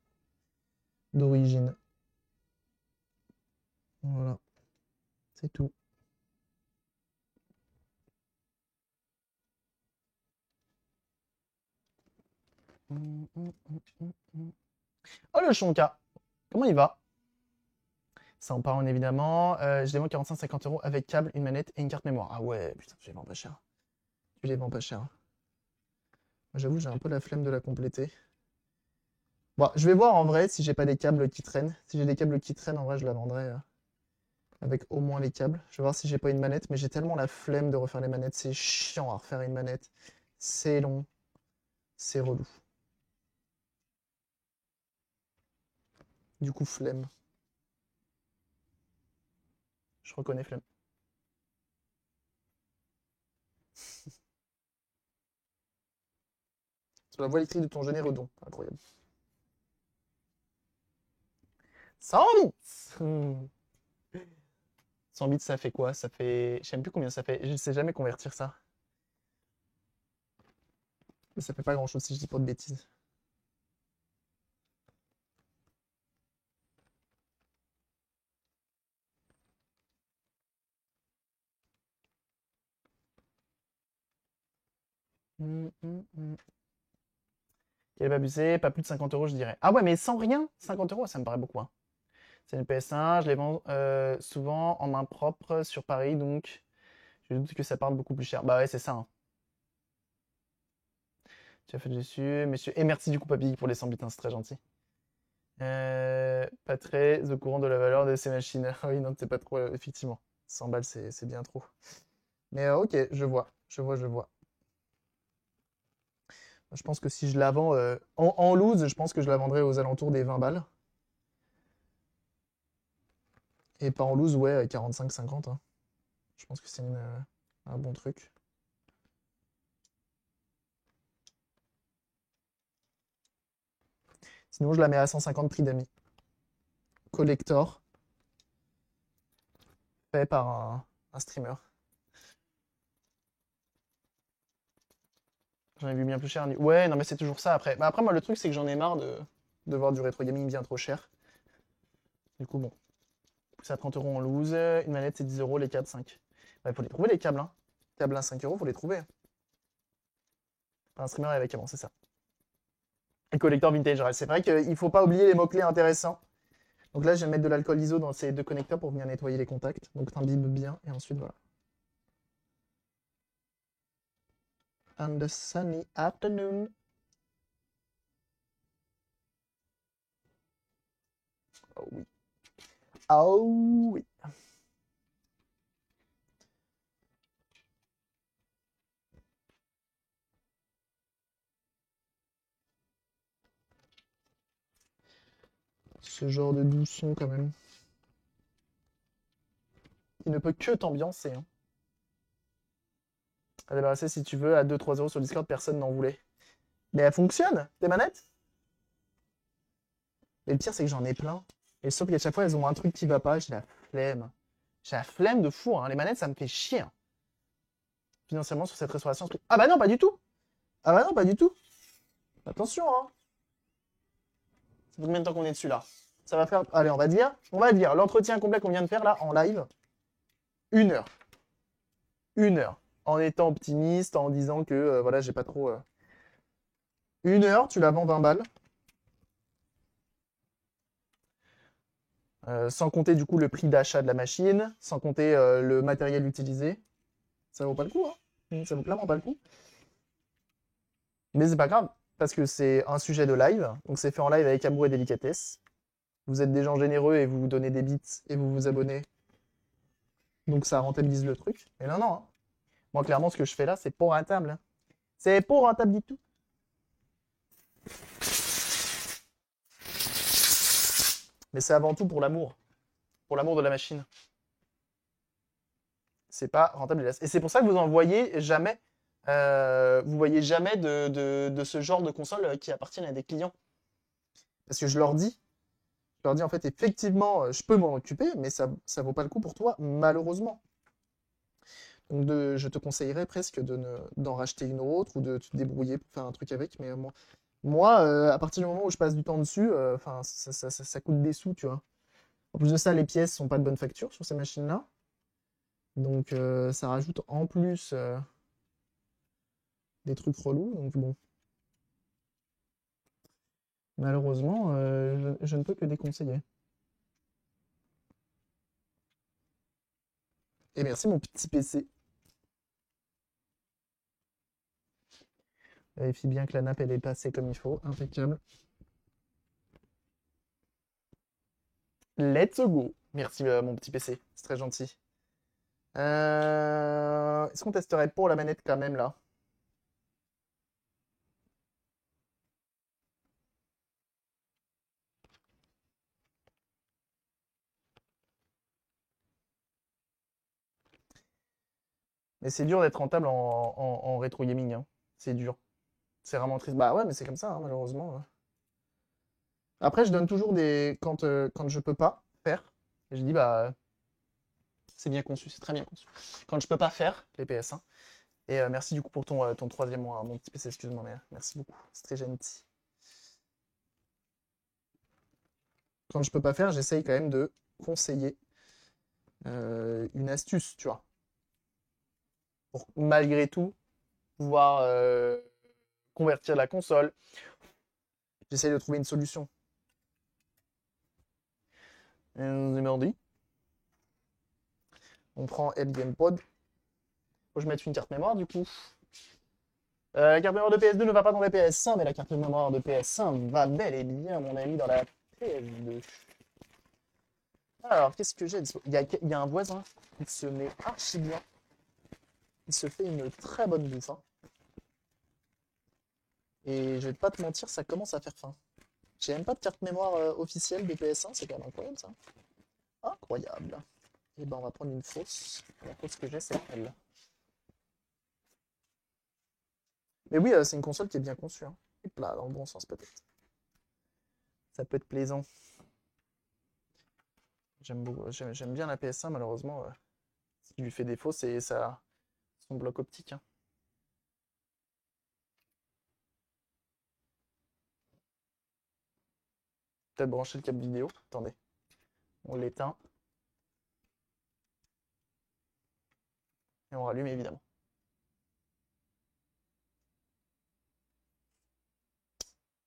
d'origine. Voilà. C'est tout. Oh le Shonka! Comment il va? Ça en parle évidemment. Je les vends 45-50 euros avec câble, une manette et une carte mémoire. Ah ouais, putain, je les vends pas cher. Je les vends pas cher. Moi, j'avoue, j'ai un peu la flemme de la compléter. Bon, je vais voir en vrai si j'ai pas des câbles qui traînent. Si j'ai des câbles qui traînent, en vrai, je la vendrai avec au moins les câbles. Je vais voir si j'ai pas une manette, mais j'ai tellement la flemme de refaire les manettes. C'est chiant à refaire une manette. C'est long. C'est relou. Du coup, flemme. Je reconnais flemme. Sur la voie électrique de ton généreux don. Incroyable. 100 bits! 100 bits, ça fait quoi? Ça fait. Je sais même plus combien ça fait. Je sais jamais convertir ça. Mais ça fait pas grand chose si je dis pas de bêtises. Quel va abuser? Pas plus de 50 euros, je dirais. Ah ouais, mais sans rien? 50 euros, ça me paraît beaucoup. Hein. C'est une PS1, je les vends souvent en main propre sur Paris, donc je doute que ça parte beaucoup plus cher. Bah ouais, c'est ça. Hein. Tu as fait dessus, messieurs. Et merci du coup, papy, pour les 100 bits, hein, c'est très gentil. Pas très au courant de la valeur de ces machines. Ah oui, non, c'est pas trop, effectivement. 100 balles, c'est bien trop. Mais ok, je vois, je vois. Je pense que si je la vends en loose, je pense que je la vendrai aux alentours des 20 balles. Et pas en loose, ouais, 45-50. Hein. Je pense que c'est un bon truc. Sinon, je la mets à 150 prix d'amis. collector fait par un streamer. J'en ai vu bien plus cher. Ouais, non, mais c'est toujours ça après. Bah, après, moi, le truc, c'est que j'en ai marre de voir du rétro gaming bien trop cher. Du coup, bon. C'est à 30 € en loose. Une manette, c'est 10 €. Les câbles, 5. Il faut les trouver, les câbles. Hein. Câbles à 5 €, faut les trouver. Un streamer avec avant, c'est ça. Et collector vintage. C'est vrai qu'il faut pas oublier les mots-clés intéressants. Donc là, je vais mettre de l'alcool ISO dans ces deux connecteurs pour venir nettoyer les contacts. Donc t'imbibes bien et ensuite voilà. On the sunny afternoon. Oh oui. Oh oui. Ce genre de doux son quand même. Il ne peut que t'ambiancer. Hein. À débarrasser si tu veux à 2-3 € sur Discord, personne n'en voulait. Mais elle fonctionne, tes manettes. Mais le pire, c'est que j'en ai plein. Et sauf qu'à chaque fois, elles ont un truc qui va pas, j'ai la flemme. J'ai la flemme de fou, hein. Les manettes, ça me fait chier. Hein. Financièrement, sur cette restauration. Ah bah non, pas du tout. Ah bah non, pas du tout. Attention, hein. Ça fait combien de temps qu'on est dessus, là? Ça va faire... Allez, on va dire, l'entretien complet qu'on vient de faire, là, en live, 1 heure. 1 heure. En étant optimiste, en disant que, voilà, j'ai pas trop... 1 heure, tu la vends 20 balles. Sans compter du coup le prix d'achat de la machine, sans compter le matériel utilisé. Ça vaut pas le coup, hein. Ça vaut clairement pas le coup. Mais c'est pas grave, parce que c'est un sujet de live, donc c'est fait en live avec amour et délicatesse. Vous êtes des gens généreux et vous vous donnez des bits et vous vous abonnez. Donc ça rentabilise le truc. Mais non, non. Hein. Moi, clairement, ce que je fais là, c'est pas rentable. Hein. C'est pas rentable du tout. Mais c'est avant tout pour l'amour. Pour l'amour de la machine. C'est pas rentable. Et c'est pour ça que vous en voyez jamais. Vous voyez jamais de ce genre de console qui appartiennent à des clients. Parce que je leur dis en fait, effectivement, je peux m'en occuper, mais ça vaut pas le coup pour toi, malheureusement. Donc je te conseillerais presque d'en racheter une autre ou de te débrouiller pour faire un truc avec. Mais moi à partir du moment où je passe du temps dessus, enfin, ça coûte des sous, tu vois. En plus de ça, les pièces sont pas de bonne facture sur ces machines-là. Donc ça rajoute en plus des trucs relous. Donc bon. Malheureusement, je ne peux que déconseiller. Et merci mon petit PC. Vérifie bien que la nappe elle est passée comme il faut. Impeccable. Let's go. Merci mon petit PC. C'est très gentil. Est-ce qu'on testerait pour la manette quand même là? Mais c'est dur d'être rentable en rétro gaming. Hein. C'est dur. C'est vraiment triste. Bah ouais, mais c'est comme ça, hein, malheureusement. Ouais. Après, je donne toujours des. Quand je peux pas faire, je dis bah c'est bien conçu, c'est très bien conçu. Quand je peux pas faire les PS1. Et merci du coup pour ton troisième mois, mon petit PC, excuse-moi, mais merci beaucoup, c'est très gentil. Quand je peux pas faire, j'essaye quand même de conseiller une astuce, tu vois. Pour malgré tout pouvoir convertir la console. J'essaye de trouver une solution. Mardi. On prend LGamePod. Faut que je mette une carte mémoire du coup. La carte mémoire de PS2 ne va pas dans la PS1, mais la carte mémoire de PS1 va bel et bien, mon ami, dans la PS2. Alors, qu'est-ce que j'ai? Il y a un voisin qui se met archi bien. Il se fait une très bonne bouffe. Hein. Et je vais pas te mentir, ça commence à faire faim. J'ai même pas de carte mémoire officielle de PS1, c'est quand même incroyable ça. Incroyable. Et ben on va prendre une fausse. La fausse que j'ai, c'est elle. Mais oui, c'est une console qui est bien conçue. Hein. Hop là, dans le bon sens peut-être. Ça peut être plaisant. J'aime bien la PS1, malheureusement. Ce qui lui fait défaut, c'est son bloc optique, hein. Peut-être brancher le câble vidéo. Attendez. On l'éteint. Et on rallume, évidemment.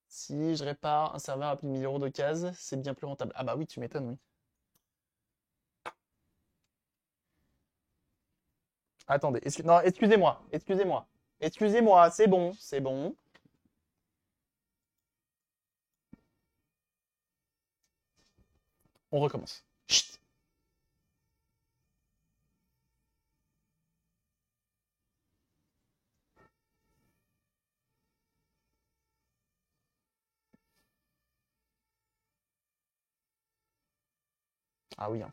Si je répare un serveur à plus de 1000 euros d'occasion, c'est bien plus rentable. Ah bah oui, tu m'étonnes, oui. Attendez, non, excusez-moi, excusez-moi. Excusez-moi, c'est bon, c'est bon. On recommence. Chut. Ah oui, hein.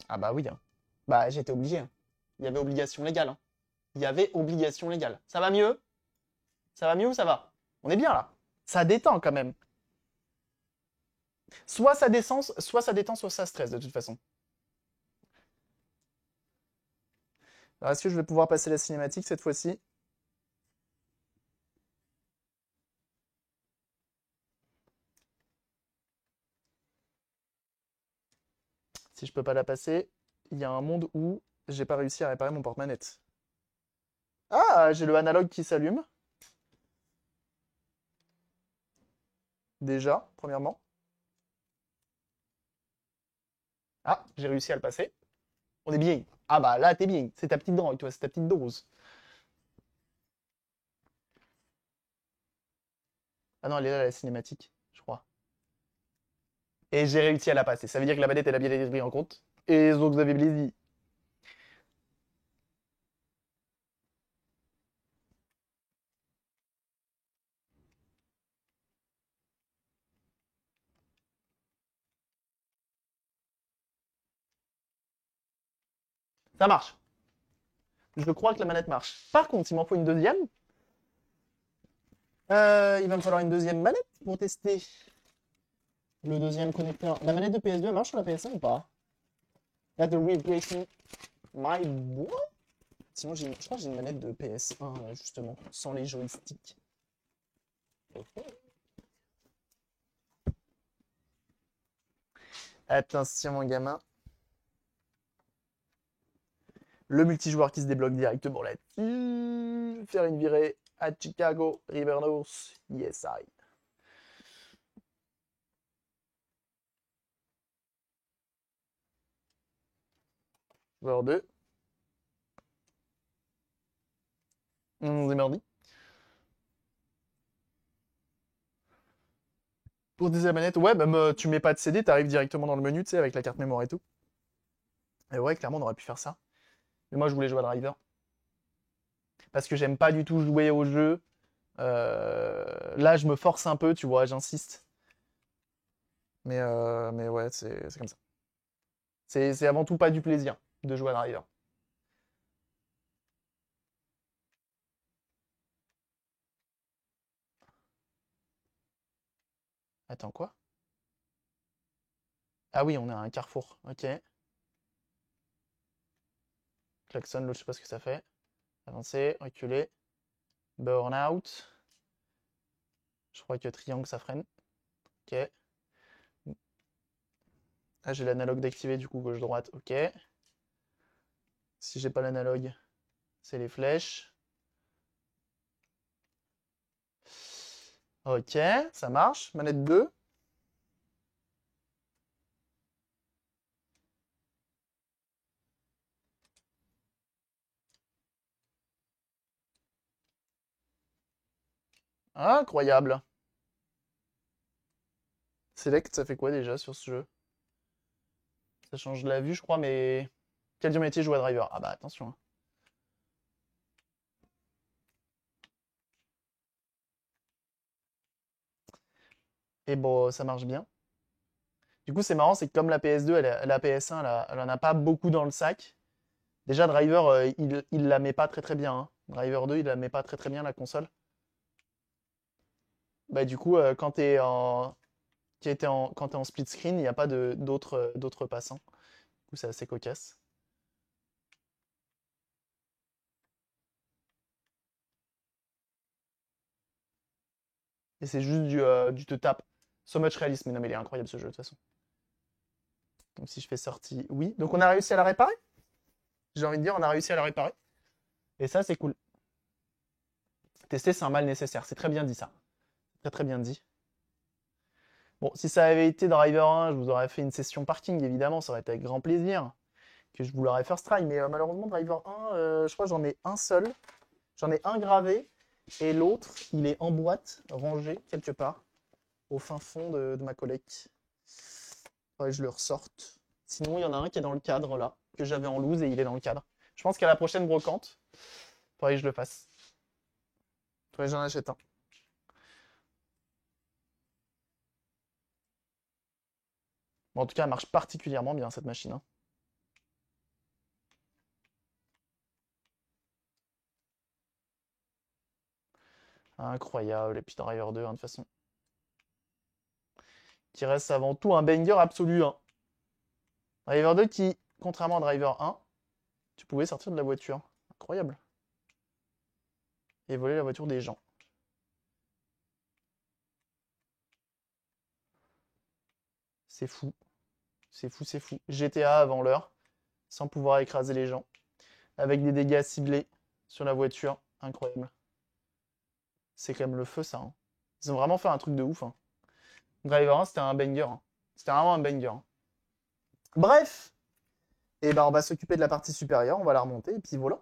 Ah bah oui, hein. Bah j'étais obligé, hein. Il y avait obligation légale, hein. Il y avait obligation légale. Ça va mieux? Ça va mieux ou ça va? On est bien là. Ça détend quand même. Soit ça descend, soit ça détend, soit ça stresse de toute façon. Alors est-ce que je vais pouvoir passer la cinématique cette fois-ci? Si je peux pas la passer, il y a un monde où j'ai pas réussi à réparer mon porte-manette. Ah, j'ai le analogue qui s'allume. Déjà, premièrement. Ah, j'ai réussi à le passer. On est bien. Ah bah là, t'es bien. C'est ta petite drogue, toi, c'est ta petite dose. Ah non, elle est là, la cinématique, je crois. Et j'ai réussi à la passer. Ça veut dire que la manette, elle a bien été prise en compte. Et donc, vous avez plaisir. Ça marche. Je crois que la manette marche. Par contre, il m'en faut une deuxième. Il va me falloir une deuxième manette pour tester le deuxième connecteur. La manette de PS2 elle marche sur la PS1 ou pas? Là, the replacing my what? Sinon, je crois que j'ai une manette de PS1 justement, sans les joysticks. Attention, mon gamin. Le multijoueur qui se débloque directement là-dessus. Faire une virée à Chicago, River North. Yes, I. Joueur 2. On est mardi. Pour des manettes, ouais, même tu mets pas de CD, t'arrives directement dans le menu, tu sais, avec la carte mémoire et tout. Et ouais, clairement, on aurait pu faire ça. Mais moi, je voulais jouer à Driver. Parce que j'aime pas du tout jouer au jeu. Là, je me force un peu, tu vois, j'insiste. Mais ouais, c'est comme ça. C'est avant tout pas du plaisir de jouer à Driver. Attends, quoi? Ah oui, on est à un carrefour. Ok. Klaxon, l'autre, je sais pas ce que ça fait. Avancer, reculer. Burnout. Je crois que triangle, ça freine. Ok. Ah, j'ai l'analogue d'activer, du coup, gauche-droite. Ok. Si j'ai pas l'analogue, c'est les flèches. Ok, ça marche. Manette 2. Incroyable. Select, ça fait quoi déjà sur ce jeu? Ça change la vue, je crois, mais... Quel métier joue à Driver? Ah bah attention, hein. Et bon, ça marche bien. Du coup, c'est marrant, c'est que comme la PS2, la PS1, elle en a pas beaucoup dans le sac. Déjà, Driver, il la met pas très très bien, hein. Driver 2, il la met pas très très bien, la console. Bah du coup, quand t'es en... qui a été quand tu es en split screen, il n'y a pas d'autres passants. Du coup, c'est assez cocasse. Et c'est juste du te tape. So much réalisme. Mais non, mais il est incroyable ce jeu, de toute façon. Donc si je fais sortie, oui. Donc on a réussi à la réparer. J'ai envie de dire, on a réussi à la réparer. Et ça, c'est cool. Tester, c'est un mal nécessaire. C'est très bien dit, ça. Très, très bien dit. Bon, si ça avait été Driver 1, je vous aurais fait une session parking, évidemment. Ça aurait été avec grand plaisir que je vous l'aurais first try. Mais malheureusement, Driver 1, je crois que j'en ai un seul. J'en ai un gravé. Et l'autre, il est en boîte, rangé quelque part, au fin fond de ma collecte. Faudrait que je le ressorte. Sinon, il y en a un qui est dans le cadre, là, que j'avais en loose et il est dans le cadre. Je pense qu'à la prochaine brocante, faudrait que je le fasse. Faudrait que j'en achète un. Bon, en tout cas, elle marche particulièrement bien, cette machine, hein. Incroyable. Et puis Driver 2, hein, de toute façon. Qui reste avant tout un banger absolu, hein. Driver 2 qui, contrairement à Driver 1, tu pouvais sortir de la voiture. Incroyable. Et voler la voiture des gens. C'est fou. C'est fou, c'est fou. GTA avant l'heure, sans pouvoir écraser les gens. Avec des dégâts ciblés sur la voiture. Incroyable. C'est quand même le feu, ça, hein. Ils ont vraiment fait un truc de ouf, hein. Driver 1, c'était un banger, hein. C'était vraiment un banger, hein. Bref. Et ben, on va s'occuper de la partie supérieure. On va la remonter. Et puis voilà.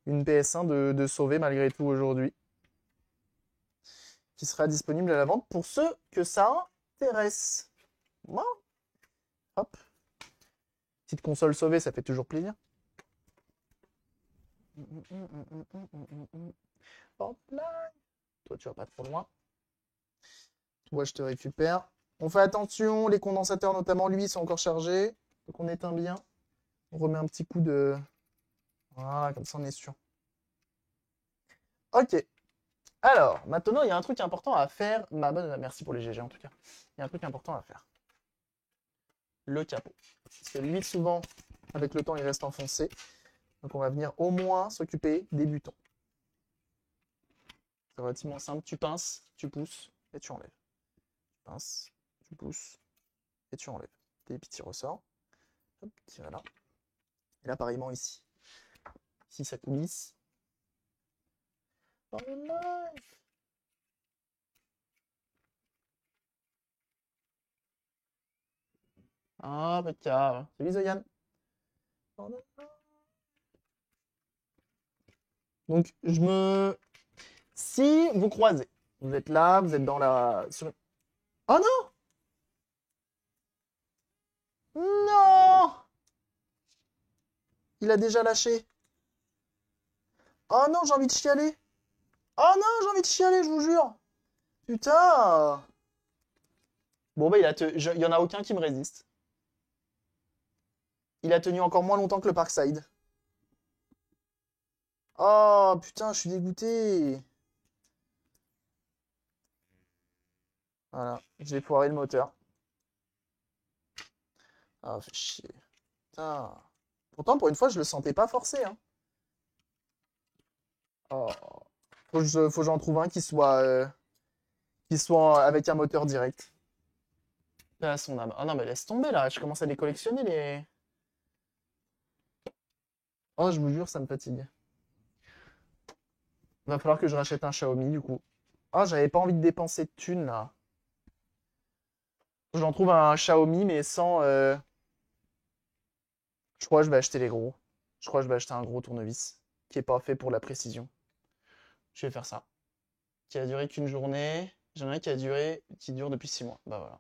Une PS1 de sauver malgré tout aujourd'hui. Qui sera disponible à la vente pour ceux que ça intéresse. Voilà. Hop. Petite console sauvée, ça fait toujours plaisir. Hop là. Toi, tu vas pas trop loin. Toi, je te récupère. On fait attention, les condensateurs notamment, lui, sont encore chargés. Donc on éteint bien. On remet un petit coup de... Voilà, comme ça on est sûr. Ok. Alors, maintenant, il y a un truc important à faire. Merci pour les GG en tout cas. Il y a un truc important à faire. Le capot. Parce que lui, souvent, avec le temps, il reste enfoncé. Donc on va venir au moins s'occuper des butons. C'est relativement simple. Tu pinces, tu pousses et tu enlèves. Tu pinces, tu pousses et tu enlèves. Des petits ressorts. Hop, qui va là. Et là, pareillement ici. Ici, ça coulisse. Oh non. Ah, impeccable. Salut Zoyan. Oh non. Donc, si vous croisez, vous êtes là, vous êtes dans la... Oh non! Non! Il a déjà lâché. Oh non, j'ai envie de chialer. Oh non, j'ai envie de chialer, je vous jure. Putain. Bon, bah, il y en a aucun qui me résiste. Il a tenu encore moins longtemps que le Parkside. Oh, putain, je suis dégoûté. Voilà, j'ai foiré le moteur. Ah, fait chier. Putain. Pourtant, pour une fois, je le sentais pas forcé, hein. Oh. Faut que j'en trouve un qui soit avec un moteur direct. À son âme. Ah non, mais laisse tomber là, je commence à les collectionner les. Oh, je vous jure, ça me fatigue. Va falloir que je rachète un Xiaomi du coup. Ah, j'avais pas envie de dépenser de thunes là. J'en trouve un Xiaomi, mais sans. Je crois que je vais acheter les gros. Je crois que je vais acheter un gros tournevis qui est pas fait pour la précision. Je vais faire ça. Qui a duré qu'une journée. J'en ai un qui dure depuis 6 mois. Bah voilà.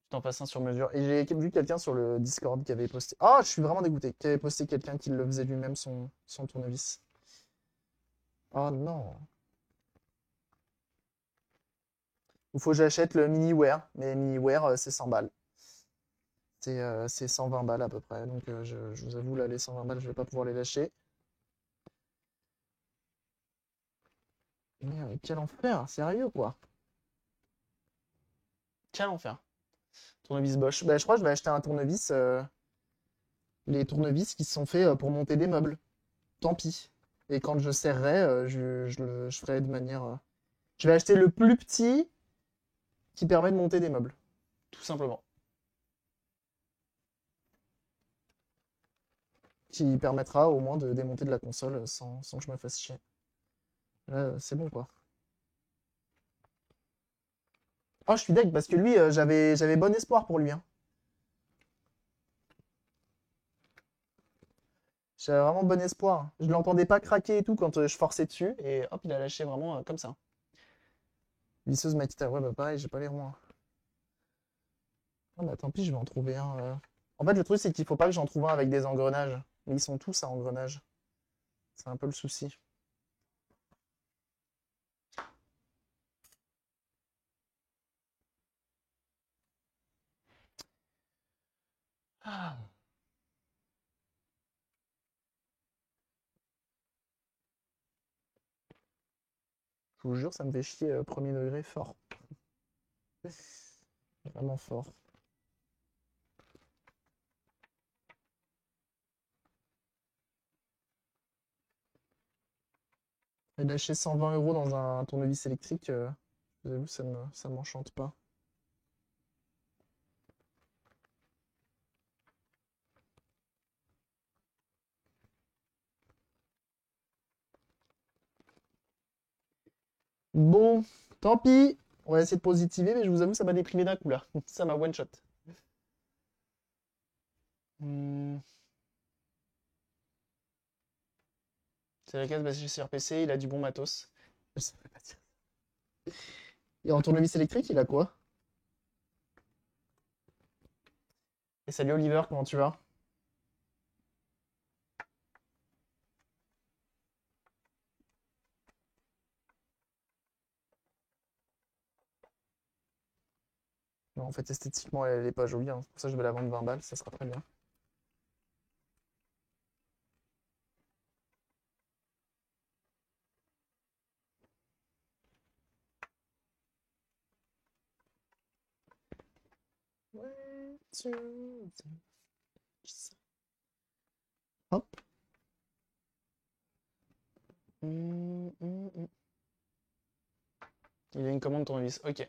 Je t'en passe un sur mesure. Et j'ai vu quelqu'un sur le Discord qui avait posté. Ah, je suis vraiment dégoûté. Qui avait posté quelqu'un qui le faisait lui-même son tournevis. Oh non. Il faut que j'achète le MiniWare. Mais MiniWare, c'est 100 balles. C'est 120 balles à peu près. Donc je vous avoue, là, les 120 balles, je vais pas pouvoir les lâcher. Mais quel enfer, sérieux quoi. Quel enfer. Tournevis Bosch. Bah, je crois que je vais acheter un tournevis. Les tournevis qui se sont faits pour monter des meubles. Tant pis. Et quand je serrerai, je ferai de manière. Je vais acheter le plus petit qui permet de monter des meubles. Tout simplement. Qui permettra au moins de démonter de la console sans que je me fasse chier. Là, c'est bon quoi. Oh, je suis deg parce que lui, j'avais bon espoir pour lui, hein. J'avais vraiment bon espoir. Je l'entendais pas craquer et tout quand je forçais dessus. Et hop, il a lâché vraiment comme ça. Visseuse Makita. Ouais, bah pareil, j'ai pas les ronds, hein. Ah bah tant pis, je vais en trouver un. En fait, le truc, c'est qu'il faut pas que j'en trouve un avec des engrenages. Mais ils sont tous à engrenages. C'est un peu le souci. Ah, je vous jure, ça me fait chier premier degré fort. Vraiment fort. Et lâcher 120 € dans un tournevis électrique, je vous avoue, ça m'enchante pas. Bon, tant pis. On va essayer de positiver, mais je vous avoue, ça m'a déprimé d'un coup là. Ça m'a one shot. Hmm, c'est la case basée sur PC, il a du bon matos. Je savais pas dire. Et en tournevis électrique, il a quoi? Et salut Oliver, comment tu vas? Non, en fait, esthétiquement, elle est pas jolie, hein. C'est pour ça que je vais la vendre 20 balles, ça sera très bien. Ouais, hop. Hmm. Il y a une commande tournevis, ok.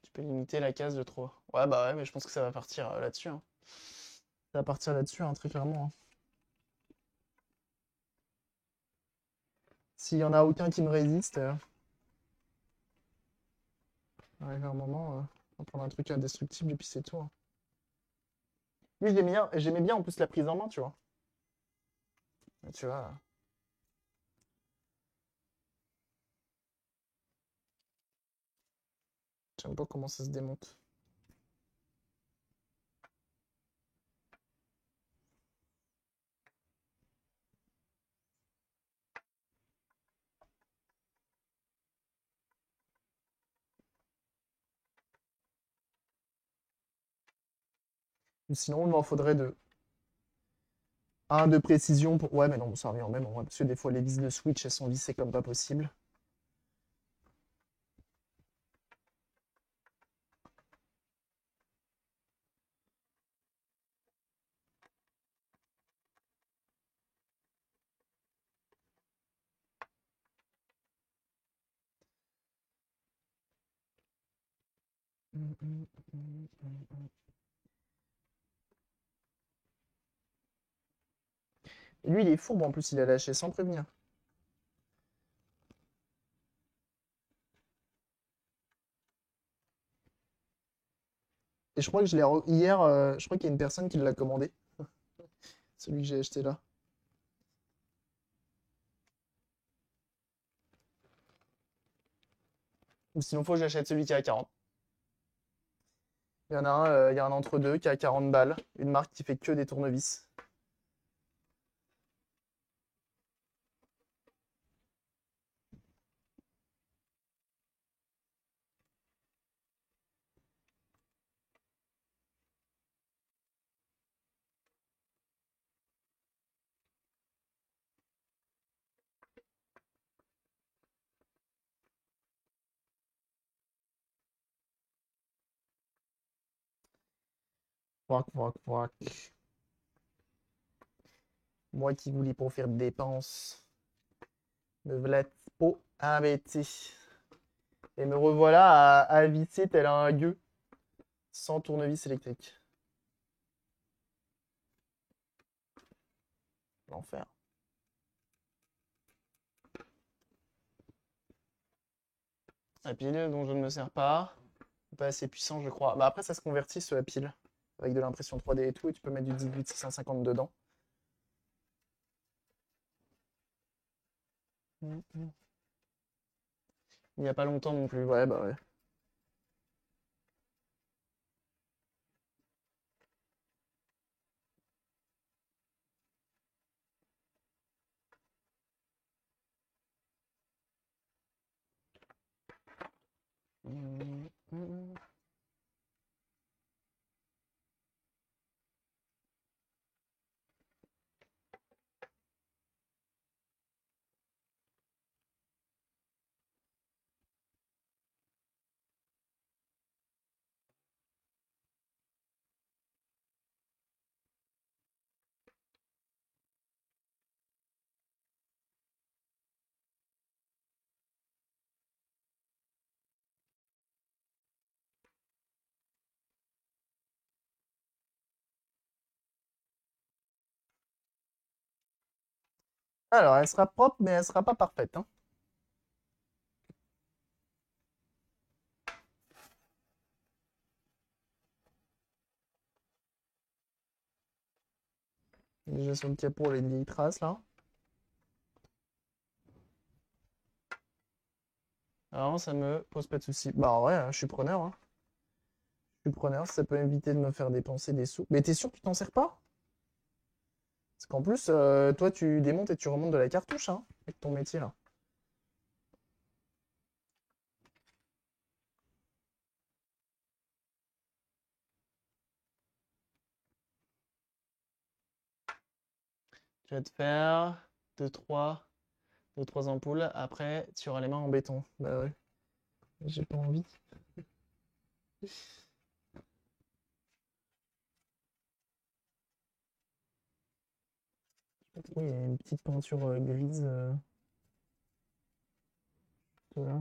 Tu peux limiter la case de trop. Ouais, bah ouais, mais je pense que ça va partir là-dessus, hein. Ça va partir là-dessus, hein, très clairement, hein. S'il y en a aucun qui me résiste, arrive un moment, on va prendre un truc indestructible et puis c'est tout, hein. Lui, j'aimais bien en plus la prise en main, tu vois. Tu vois, j'aime pas comment ça se démonte. Ou sinon, il m'en faudrait deux. Un de précision pour. Ouais, mais non, ça revient au même en vrai, parce que des fois, les vis de Switch, elles sont vissées comme pas possible. Et lui, il est fourbe en plus, il a lâché sans prévenir. Et je crois que hier, je crois qu'il y a une personne qui l'a commandé. Celui que j'ai acheté là. Ou sinon, faut que j'achète celui qui est à 40. Il y en a un, il y a un entre-deux qui est à 40 balles. Une marque qui fait que des tournevis. Pouac, pouac, pouac. Moi qui voulais pour faire des dépenses. Me voilà pas embêté. Et me revoilà à visser tel un gueux. Sans tournevis électrique. L'enfer. La pile dont je ne me sers pas. Pas assez puissant, je crois. Bah après, ça se convertit ce pile. Avec de l'impression 3D et tout. Et tu peux mettre du 18650 dedans. Il n'y a pas longtemps non plus. Ouais, bah ouais. Alors, elle sera propre, mais elle sera pas parfaite, hein. Déjà sur le capot, les vieilles traces là. Alors, ça me pose pas de soucis. Bah, en vrai, je suis preneur, hein. Je suis preneur, ça peut éviter de me faire dépenser des sous. Mais t'es sûr que tu t'en sers pas? Parce qu'en plus, toi, tu démontes et tu remontes de la cartouche, hein, avec ton métier là. Tu vas te faire 2-3 ampoules. Après, tu auras les mains en béton. Bah ouais, j'ai pas envie. Oui, il y a une petite peinture grise. Là.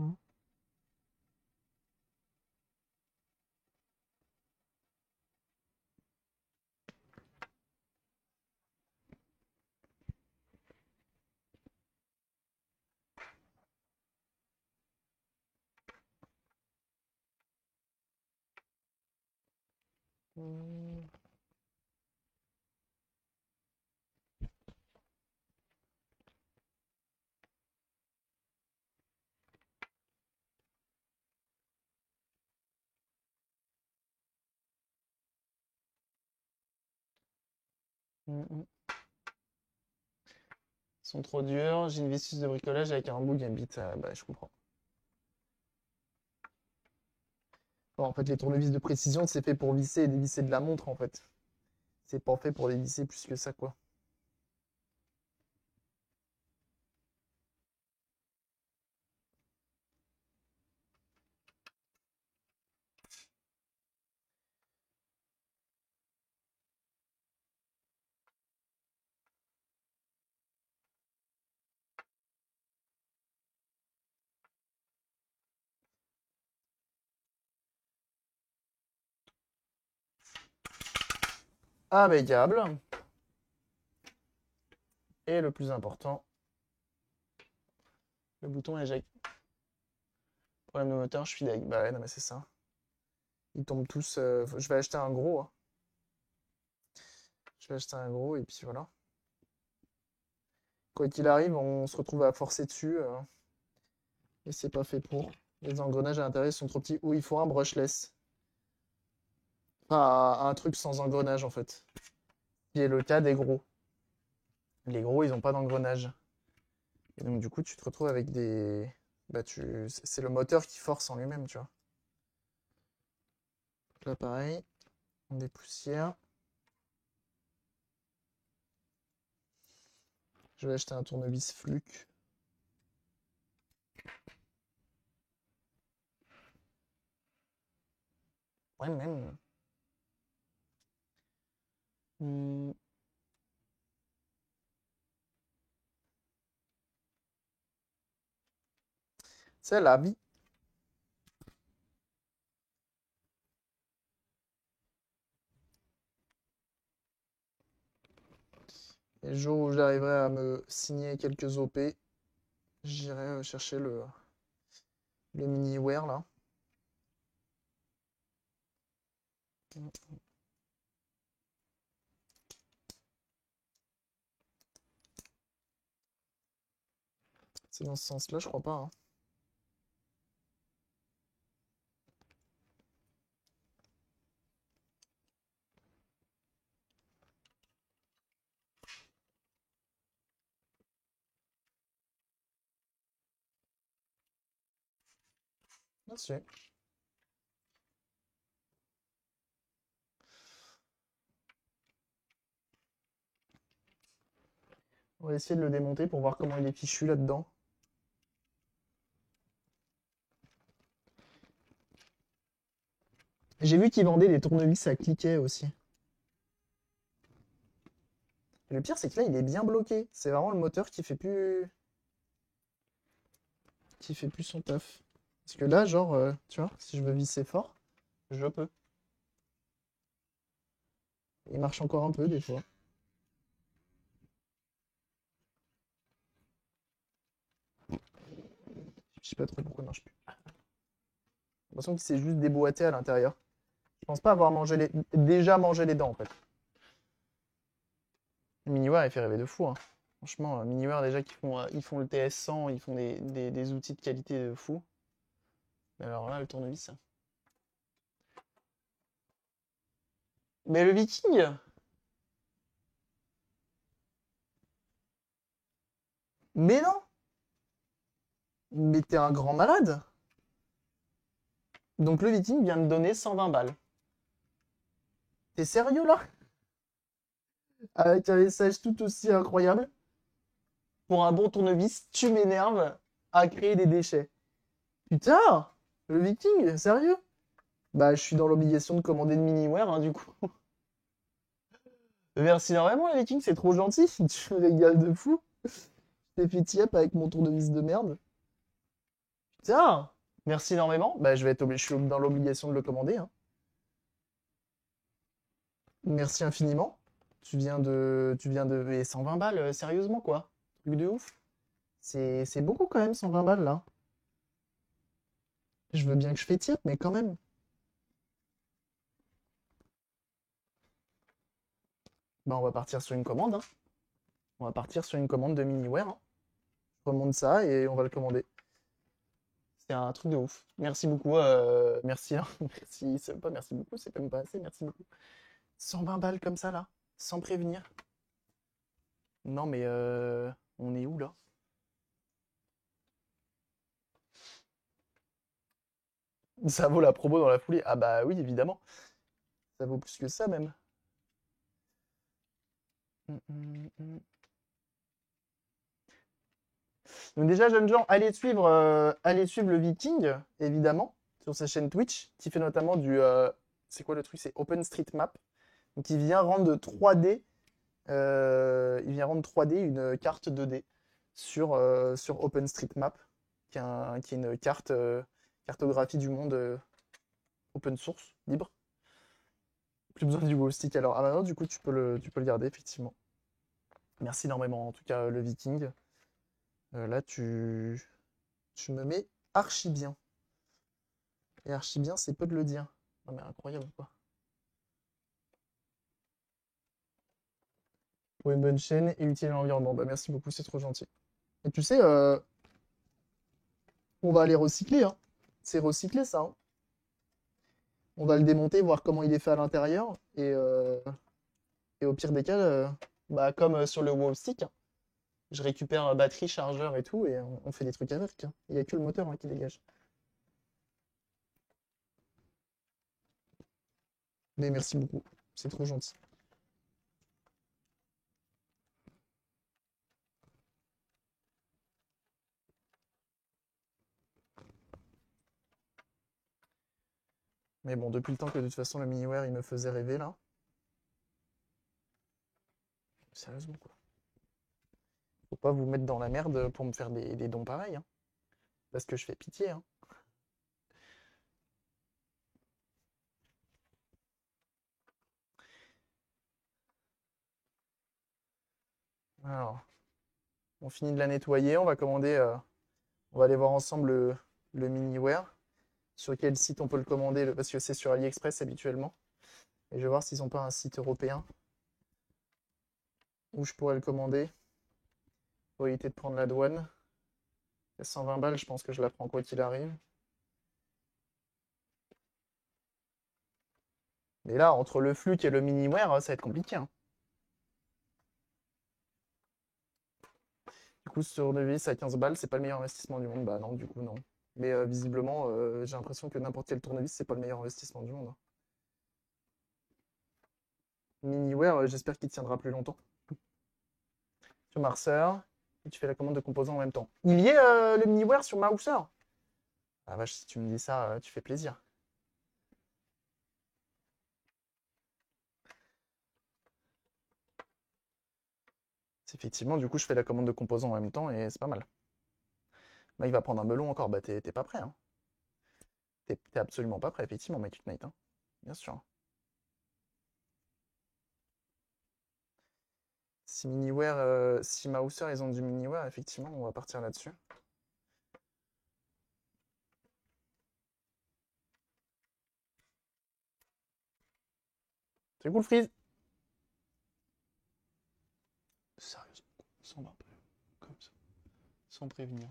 Hum, hum. Ils sont trop durs. J'ai une visseuse de bricolage avec un bout gambit. Bah, je comprends. Bon, en fait, les tournevis de précision, c'est fait pour visser et dévisser de la montre, en fait. C'est pas fait pour les visser plus que ça, quoi. Impeccable. Et le plus important, le bouton éject. Problème de moteur, je suis deg. Bah ouais, non, mais c'est ça. Ils tombent tous. Je vais acheter un gros, hein. Je vais acheter un gros et puis voilà. Quoi qu'il arrive, on se retrouve à forcer dessus. Et c'est pas fait pour. Les engrenages à l'intérieur sont trop petits. Ou il faut un brushless. Enfin, un truc sans engrenage en fait. Qui est le cas des gros. Les gros, ils ont pas d'engrenage. Et donc, du coup, tu te retrouves avec des. Bah, c'est le moteur qui force en lui-même, tu vois. Donc là, pareil, on dépoussière. Je vais acheter un tournevis Fluke. Ouais, même. Hmm, c'est la vie. Et le jour où j'arriverai à me signer quelques OP, j'irai chercher le mini-ware là. C'est dans ce sens-là, je crois pas, hein. Merci. On va essayer de le démonter pour voir comment il est fichu là-dedans. J'ai vu qu'ils vendaient des tournevis à cliquet aussi. Et le pire, c'est que là, il est bien bloqué. C'est vraiment le moteur qui fait plus son taf. Parce que là, genre, tu vois, si je veux visser fort, je peux. Il marche encore un peu des fois. Je sais pas trop pourquoi il marche plus. J'ai l'impression qu'il s'est juste déboîté à l'intérieur. Je pense pas avoir déjà mangé les dents en fait. Miniware, il fait rêver de fou, hein. Franchement, Miniware, déjà ils font le TS100, ils font des outils de qualité de fou. Mais alors là, le tournevis. Mais le Viking! Mais non! Mais t'es un grand malade! Donc le Viking vient de donner 120 balles. T'es sérieux là? Avec un message tout aussi incroyable. Pour un bon tournevis, tu m'énerves à créer des déchets. Putain! Le Viking, sérieux? Bah, je suis dans l'obligation de commander de miniware, hein, du coup. Merci énormément, le Viking, c'est trop gentil. Tu me régales de fou. T'es fait tiep avec mon tournevis de merde. Putain! Merci énormément. Bah, je suis dans l'obligation de le commander, hein. Merci infiniment. Et 120 balles, sérieusement, quoi. Truc de ouf. C'est beaucoup quand même, 120 balles, là. Je veux bien que je fais tiep, mais quand même. Bah, on va partir sur une commande, hein. On va partir sur une commande de miniware, hein. Je remonte ça et on va le commander. C'est un truc de ouf. Merci beaucoup. Merci, hein. Merci. C'est pas merci beaucoup, c'est même pas assez. Merci beaucoup. 120 balles comme ça, là, sans prévenir. Non, mais on est où, là? Ça vaut la promo dans la foulée. Ah bah oui, évidemment. Ça vaut plus que ça, même. Donc déjà, jeunes gens, allez suivre le Viking, évidemment, sur sa chaîne Twitch, qui fait notamment c'est quoi le truc? C'est OpenStreetMap. Donc il vient rendre 3D une carte 2D sur OpenStreetMap, qui est une cartographie du monde open source, libre. Plus besoin du WoWstick alors. Ah bah non, du coup, tu peux le garder, effectivement. Merci énormément, en tout cas, le Viking. Là, tu me mets archi bien. Et archi bien, c'est peu de le dire. Non mais incroyable, quoi. Pour une bonne chaîne et utile à l'environnement. Bah merci beaucoup, c'est trop gentil. Et tu sais, on va aller recycler, hein. C'est recyclé, ça, hein. On va le démonter, voir comment il est fait à l'intérieur. Et au pire des cas, bah, comme sur le WoWstick, hein, je récupère batterie, chargeur et tout, et on fait des trucs avec, hein. Il n'y a que le moteur, hein, qui dégage. Mais merci beaucoup, c'est trop gentil. Mais bon, depuis le temps que de toute façon le Miniware il me faisait rêver là. Sérieusement, quoi. Faut pas vous mettre dans la merde pour me faire des dons pareils, hein. Parce que je fais pitié, hein. Alors, on finit de la nettoyer. On va commander. On va aller voir ensemble le Miniware. Sur quel site on peut le commander, parce que c'est sur AliExpress habituellement. Et je vais voir s'ils n'ont pas un site européen où je pourrais le commander. Pour éviter de prendre la douane. 120 balles, je pense que je la prends quoi qu'il arrive. Mais là, entre le Fluke et le Miniware, ça va être compliqué, hein. Du coup, ce tournevis à 15 balles, c'est pas le meilleur investissement du monde. Bah non, du coup, non. Mais visiblement, j'ai l'impression que n'importe quel tournevis, c'est pas le meilleur investissement du monde, hein. Miniware, j'espère qu'il tiendra plus longtemps. Sur Marcer, et tu fais la commande de composants en même temps. Il y est le Miniware sur Mouser. Ah vache, si tu me dis ça, tu fais plaisir. Effectivement, du coup, je fais la commande de composants en même temps et c'est pas mal. Là, il va prendre un melon encore. Bah, t'es pas prêt, hein. T'es absolument pas prêt, effectivement, Mike Knight, hein. Bien sûr. Si Miniware, si Mouser, ils ont du Miniware, effectivement, on va partir là-dessus. C'est cool, Freeze. Sérieusement, sans va comme ça, sans prévenir.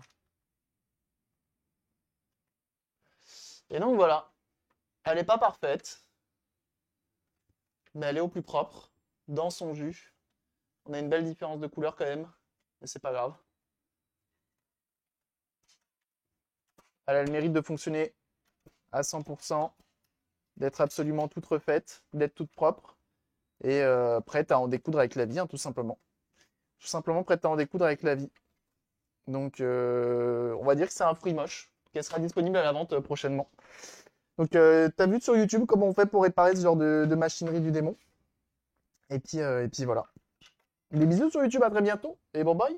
Et donc voilà, elle n'est pas parfaite, mais elle est au plus propre, dans son jus. On a une belle différence de couleur quand même, mais c'est pas grave. Elle a le mérite de fonctionner à 100%, d'être absolument toute refaite, d'être toute propre, et prête à en découdre avec la vie, hein, tout simplement. Tout simplement prête à en découdre avec la vie. Donc on va dire que c'est un fruit moche, qui sera disponible à la vente prochainement. Donc t'as vu sur YouTube comment on fait pour réparer ce genre de machinerie du démon. Et puis voilà. Des bisous sur YouTube, à très bientôt, et bon bye.